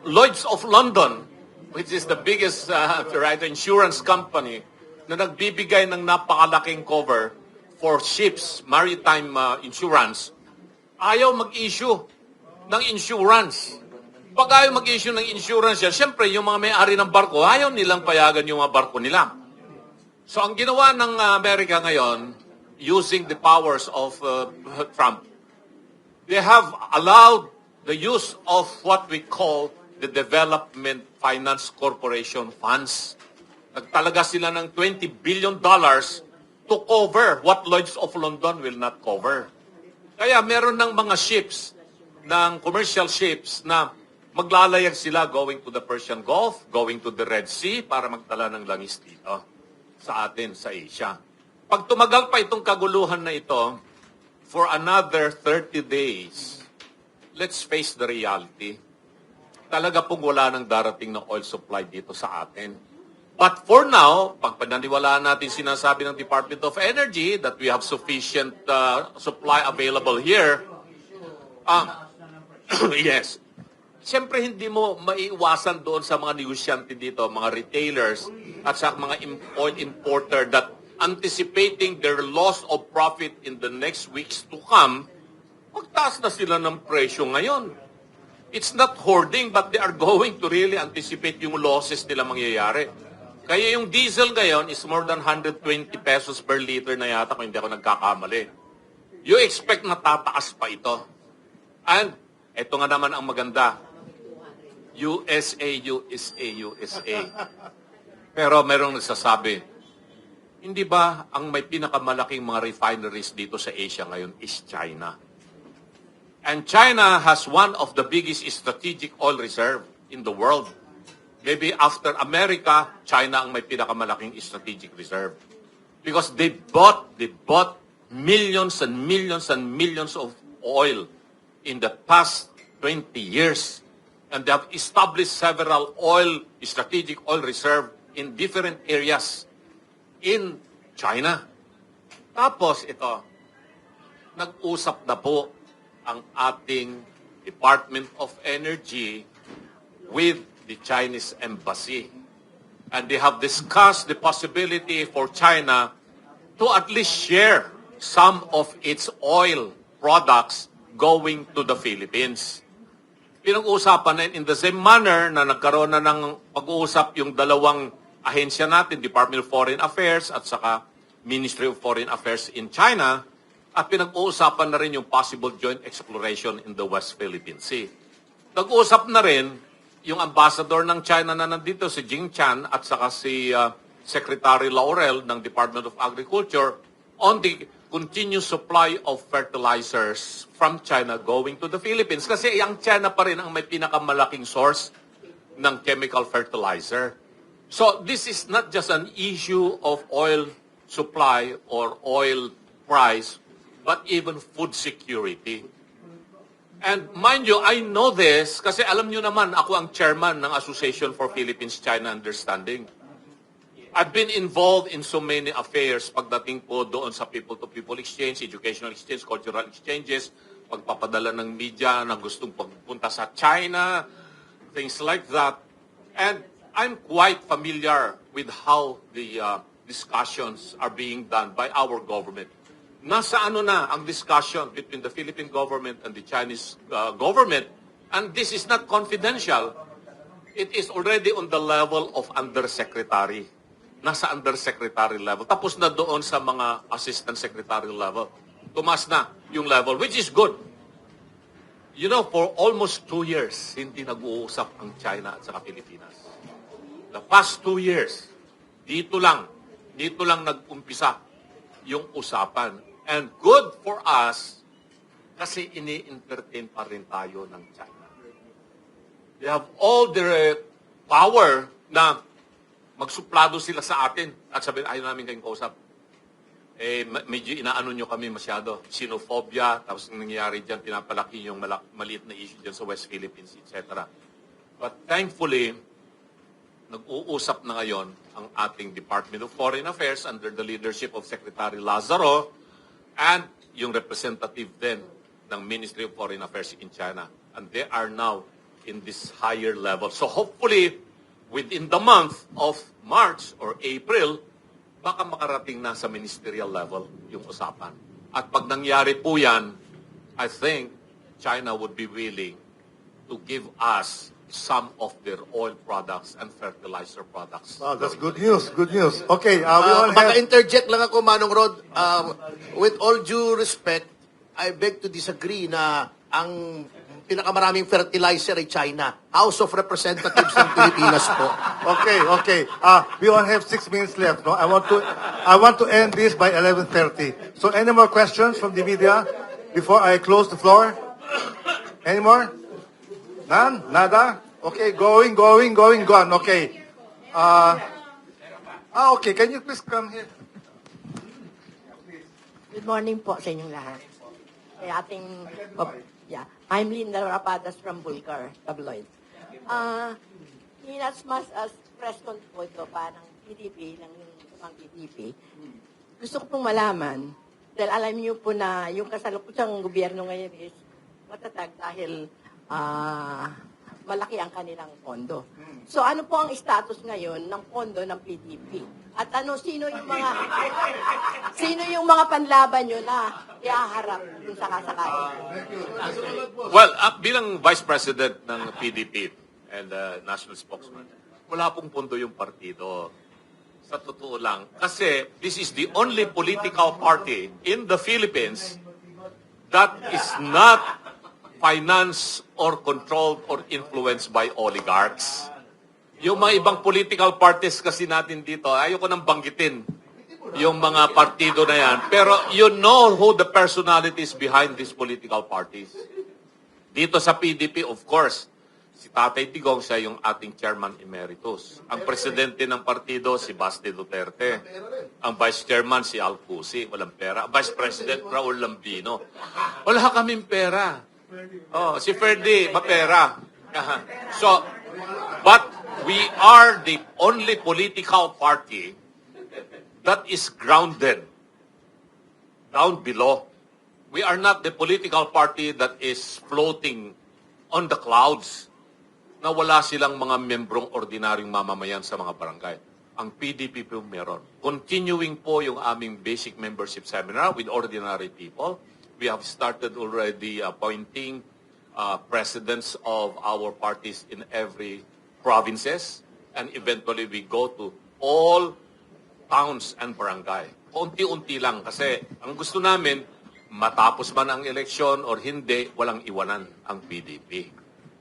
Lloyd's of London, which is the biggest insurance company na nagbibigay ng napakalaking cover for ships, maritime insurance, ayaw mag-issue ng insurance. Pag ayaw mag-issue ng insurance yan, siyempre yung mga may-ari ng barko, ayaw nilang payagan yung mga barko nila. So ang ginawa ng Amerika ngayon, using the powers of Trump, they have allowed the use of what we call the Development Finance Corporation funds. Nagtalaga sila ng $20 billion to cover what Lloyd's of London will not cover. Kaya meron ng mga ships, ng commercial ships na maglalayag sila going to the Persian Gulf, going to the Red Sea para magtala ng langis dito sa atin, sa Asia. Pag tumagal pa itong kaguluhan na ito for another 30 days, let's face the reality. Talaga pong wala nang darating na oil supply dito sa atin. But for now, pag pananiwalaan natin sinasabi ng Department of Energy that we have sufficient supply available here, yes, siyempre hindi mo maiiwasan doon sa mga negosyante dito, mga retailers at sa mga oil importer that anticipating their loss of profit in the next weeks to come, magtaas na sila ng presyo ngayon. It's not hoarding, but they are going to really anticipate yung losses nila mangyayari. Kaya yung diesel ngayon is more than 120 pesos per liter na yata kung hindi ako nagkakamali. You expect na tataas pa ito. And ito nga naman ang maganda. USA. Pero merong nagsasabi, hindi ba ang may pinakamalaking mga refineries dito sa Asia ngayon is China? And China has one of the biggest strategic oil reserve in the world. Maybe after America, China ang may pinakamalaking strategic reserve. Because they bought millions and millions and millions of oil in the past 20 years. And they have established several strategic oil reserve in different areas in China. Tapos ito, nag-usap na po ang ating Department of Energy with the Chinese Embassy. And they have discussed the possibility for China to at least share some of its oil products going to the Philippines. Pinag-uusapan na in the same manner na nagkaroon na ng pag-uusap yung dalawang ahensya natin, Department of Foreign Affairs at saka Ministry of Foreign Affairs in China, at pinag-uusapan na rin yung possible joint exploration in the West Philippine Sea. Nag-uusap na rin yung ambassador ng China na nandito, si Jing Chan, at saka si Secretary Laurel ng Department of Agriculture on the continuous supply of fertilizers from China going to the Philippines. Kasi ang China pa rin ang may pinakamalaking source ng chemical fertilizer. So this is not just an issue of oil supply or oil price, but even food security. And mind you, I know this kasi alam nyo naman, ako ang chairman ng Association for Philippines-China Understanding. I've been involved in so many affairs pagdating po doon sa people-to-people exchange, educational exchange, cultural exchanges, pagpapadala ng media na gustong pagpunta sa China, things like that. And I'm quite familiar with how the discussions are being done by our government. Nasa ano na ang discussion between the Philippine government and the Chinese government, and this is not confidential. It is already on the level of undersecretary. Nasa undersecretary level. Tapos na doon sa mga assistant secretary level. Tumas na yung level, which is good. You know, for almost 2 years, hindi nag-uusap ang China at saka Pilipinas. The past 2 years, dito lang nag-umpisa yung usapan. And good for us, kasi ini-entertain pa rin tayo ng China. They have all the power na magsuplado sila sa atin at sabihin, ayaw namin kayong kausap. Medyo inaano nyo kami masyado. Xenophobia, tapos nangyayari dyan, pinapalaki yung maliit na issue dyan sa West Philippines, etc. But thankfully, nag-uusap na ngayon ang ating Department of Foreign Affairs under the leadership of Secretary Lazaro and yung representative then ng Ministry of Foreign Affairs in China. And they are now in this higher level. So hopefully, within the month of March or April, baka makarating na sa ministerial level yung usapan. At pag nangyari po yan, I think China would be willing to give us some of their oil products and fertilizer products. Wow, that's good news. Good news. Okay, we all have... Maka-interject lang ako, Manong Rod. With all due respect, I beg to disagree na ang pinakamaraming fertilizer ay China. House of Representatives ng Pilipinas po. Okay. We only have 6 minutes left. No, I want to end this by 11:30. So, any more questions from the media before I close the floor? Any more? None? Nada? Okay, going. Okay. Okay. Can you please come here? Good morning po sa inyong lahat. I'm Linda Rapadas from Bulgar Tabloid. In as much as press control ito pa ng PDP, ng PDP, gusto ko pong malaman, dahil alam niyo po na yung kasalukuyang gobyerno ngayon is matatag dahil malaki ang kanilang pondo. So ano po ang status ngayon ng pondo ng PDP? At sino yung mga panlaban nyo na iaharap kung sakasakali? Well, bilang Vice President ng PDP and National Spokesman, wala pong pundo yung partido. Sa totoo lang. Kasi this is the only political party in the Philippines that is not financed or controlled or influenced by oligarchs. Yung mga ibang political parties kasi natin dito, ayoko nang banggitin yung mga partido na yan. Pero you know who the personalities behind these political parties. Dito sa PDP, of course, si Tatay Digong, siya yung ating chairman emeritus. Ang presidente ng partido, si Basti Duterte. Ang vice chairman, si Al Cusi, walang pera. Vice President, Raul Lambino. Wala kaming pera. Si Ferdy, mapera. So, but we are the only political party that is grounded down below. We are not the political party that is floating on the clouds na wala silang mga membrong ordinaryong mamamayan sa mga barangay. Ang PDP po meron. Continuing po yung aming basic membership seminar with ordinary people. We have started already appointing presidents of our parties in every provinces, and eventually we go to all towns and barangay. Unti-unti lang kasi ang gusto namin, matapos man ang eleksyon or hindi, walang iwanan ang PDP.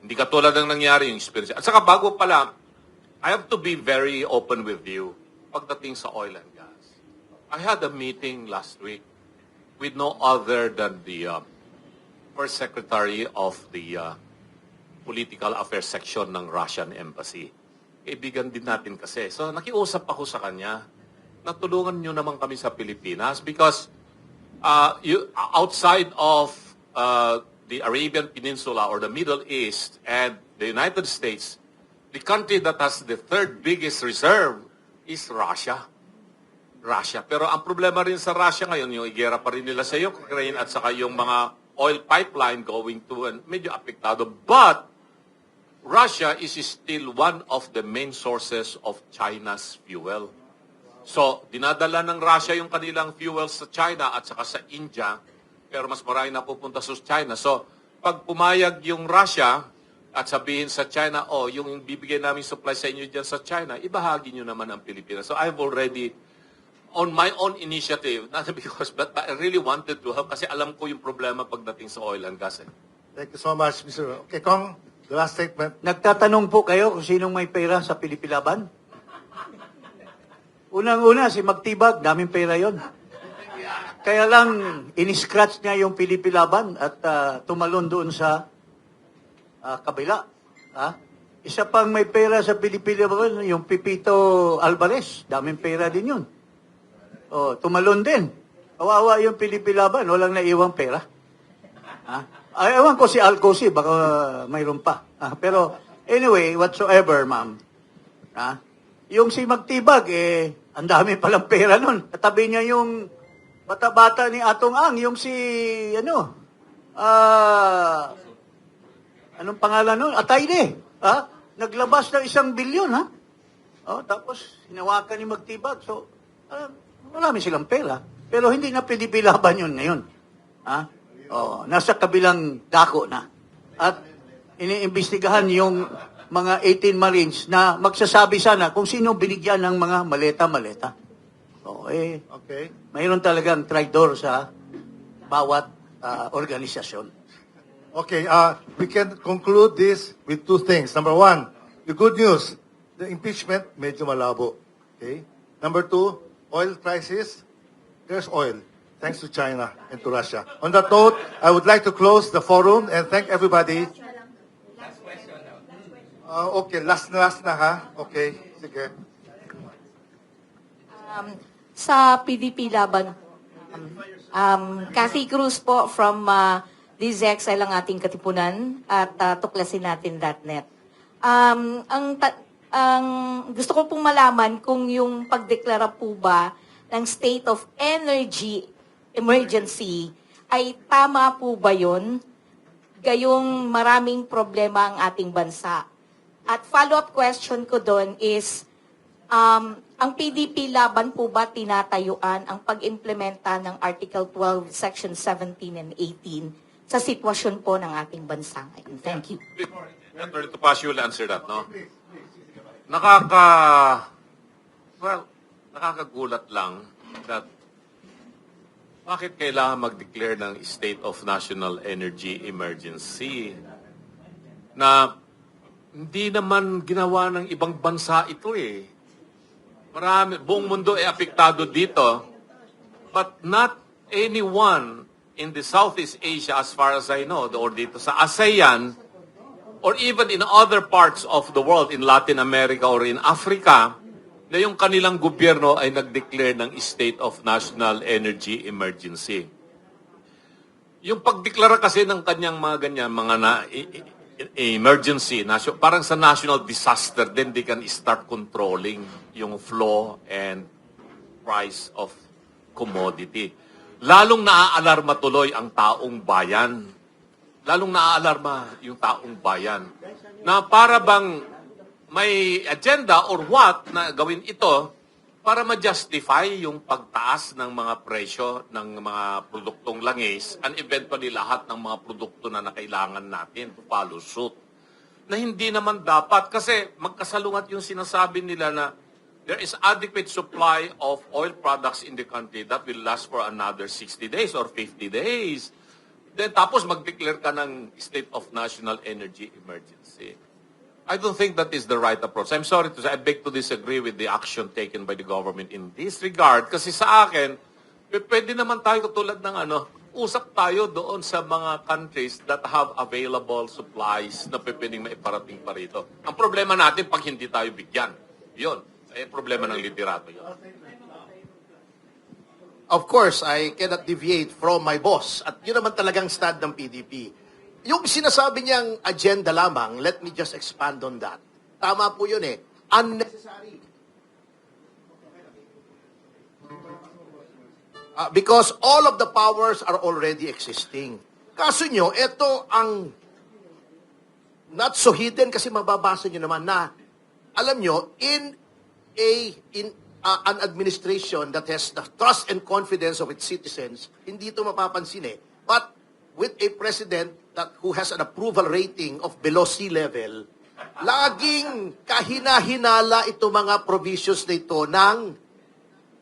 Hindi katulad ng nangyari yung experience. At saka bago pala, I have to be very open with you pagdating sa oil and gas. I had a meeting last week with no other than the First Secretary of the Political Affairs Section ng Russian Embassy. Kaibigan din natin kasi. So nakiusap ako sa kanya, natulungan nyo naman kami sa Pilipinas because outside of the Arabian Peninsula or the Middle East and the United States, the country that has the third biggest reserve is Russia. Pero ang problema rin sa Russia ngayon, yung igera pa rin nila sa Ukraine at saka yung mga oil pipeline going to, and medyo apektado. But Russia is still one of the main sources of China's fuel. So, dinadala ng Russia yung kanilang fuel sa China at saka sa India, pero mas marami na pupunta sa China. So, pag pumayag yung Russia at sabihin sa China, yung bibigay namin supply sa inyo dyan sa China, ibahagi nyo naman ang Pilipinas. So, I've already, on my own initiative, not because, but I really wanted to help kasi alam ko yung problema pagdating sa oil and gas. Thank you so much, Mr. Okay, Kong, the last statement. Nagtatanong po kayo kung sinong may pera sa Pilipilaban? Unang-una, si Magtibag, daming pera yon. Kaya lang, in-scratch niya yung Pilipilaban at tumalon doon sa kabila. Isa pang may pera sa Pilipilaban, yung Pipito Alvarez, daming pera din yun. Tumalon din. Kawawa yung Pilipilaban, walang naiwang pera. Ewan ko si Alcosi, baka mayroon pa. Pero anyway, whatsoever, ma'am. Yung si Magtibag, ang dami palang pera nun. Katabi niya yung bata-bata ni Atong Ang, yung si, anong pangalan nun? Atayde. Naglabas ng 1 bilyon, tapos, hinawakan ni Magtibag. So, marami silang pera. Pero hindi na Pilipilaban yun ngayon. Nasa kabilang dako na. At iniimbestigahan yung mga 18 Marines na magsasabi sana kung sino binigyan ng mga maleta-maleta. Okay. Mayroon talagang traidor sa bawat organisasyon. Okay, we can conclude this with 2 things. Number 1, the good news, the impeachment, medyo malabo. Okay? Number 2, oil crisis, there's oil, thanks to China and to Russia. On that note, I would like to close the forum and thank everybody. Okay, last na ha? Okay, sige. Sa PDP Laban, Cathy Cruz po from DZXL ang ating katipunan at tuklasin-natin.net. Ang gusto ko pong malaman kung yung pagdeklara po ba ng state of energy emergency ay tama po ba yun? Gayong maraming problema ang ating bansa. At follow-up question ko doon is, ang PDP Laban po ba tinatayuan ang pag-implementa ng Article 12, Section 17 and 18 sa sitwasyon po ng ating bansa ngayon? Thank you. Attorney Topacio will answer that, no? Nakakagulat lang that bakit kailangan mag-declare ng state of national energy emergency na hindi naman ginawa ng ibang bansa ito eh. Buong mundo ay apektado dito, but not anyone in the Southeast Asia as far as I know, or dito sa ASEAN, or even in other parts of the world, in Latin America or in Africa, na yung kanilang gobyerno ay nag-declare ng state of national energy emergency. Yung pagdeklara kasi ng kanyang mga ganyan, emergency, parang sa national disaster, then they can start controlling yung flow and price of commodity. Lalong naaalarma tuloy ang taong bayan. Lalong naaalarma yung taong bayan. Na para bang may agenda or what na gawin ito para ma-justify yung pagtaas ng mga presyo ng mga produktong langis and eventually lahat ng mga produkto na kailangan natin to follow suit. Na hindi naman dapat kasi magkasalungat yung sinasabi nila na there is adequate supply of oil products in the country that will last for another 60 days or 50 days. Then tapos mag-declare ka ng state of national energy emergency. I don't think that is the right approach. I'm sorry to say, I beg to disagree with the action taken by the government in this regard. Kasi sa akin, Pwede naman tayo tulad ng usap tayo doon sa mga countries that have available supplies na pwedeng maiparating pa rito. Ang problema natin pag hindi tayo bigyan. Yun. Problema ng liderato yun. Of course, I cannot deviate from my boss. At yun naman talagang stand ng PDP. Yung sinasabi niyang agenda lamang, let me just expand on that. Tama po yun unnecessary. Because all of the powers are already existing. Kaso nyo, ito ang not so hidden kasi mababasa nyo naman na, alam nyo, in an administration that has the trust and confidence of its citizens, hindi ito mapapansin But with a president who has an approval rating of below sea level, laging kahina-hinala ito mga provisions na ito ng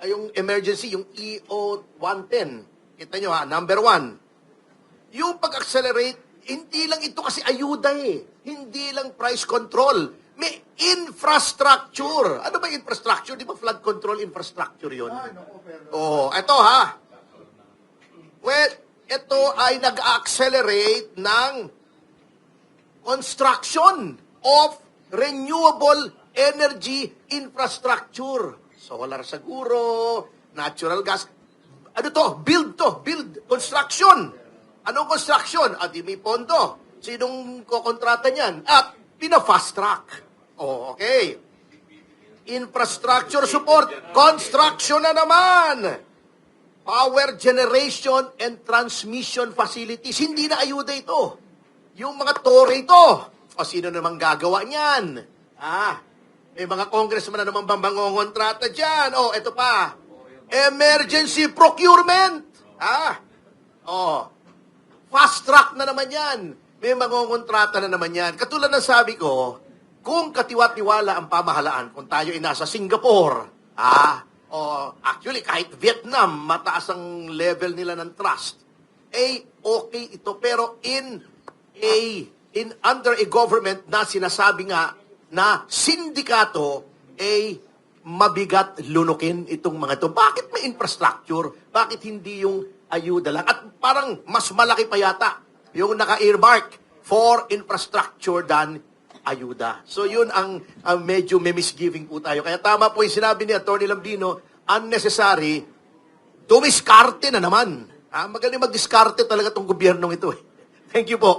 yung emergency, yung EO 110. Kita nyo number 1. Yung pag-accelerate, hindi lang ito kasi ayuda Hindi lang price control. May infrastructure. Ano ba infrastructure? Di ba flood control infrastructure yun? Ito Well, ito ay nag-accelerate ng construction of renewable energy infrastructure. Solar siguro, natural gas. Build. Construction. Anong construction? Di may pondo. Sinong kukontrata niyan? At pina-fast track. Okay. Infrastructure support. Construction na naman. Power generation and transmission facilities. Hindi na ayuda ito. Yung mga tore ito. Sino namang gagawa niyan? May mga congressman na naman bangongontrata dyan. Ito pa. Emergency procurement. Fast track na naman yan. May mangongontrata na naman yan. Katulad ng sabi ko, kung katiwa-tiwala ang pamahalaan, kung tayo ay nasa Singapore, actually kahit Vietnam, mataas ang level nila ng trust, okay ito. Pero under a government na sinasabi nga na sindikato, mabigat lunukin itong mga ito. Bakit may infrastructure? Bakit hindi yung ayuda lang? At parang mas malaki pa yata yung naka-earmark for infrastructure than ayuda. So yun ang medyo may misgiving po tayo. Kaya tama po yung sinabi ni Atty. Lambino, unnecessary, dumiskarte na naman. Magaling magdiskarte talaga itong gobyernong ito. Thank you po.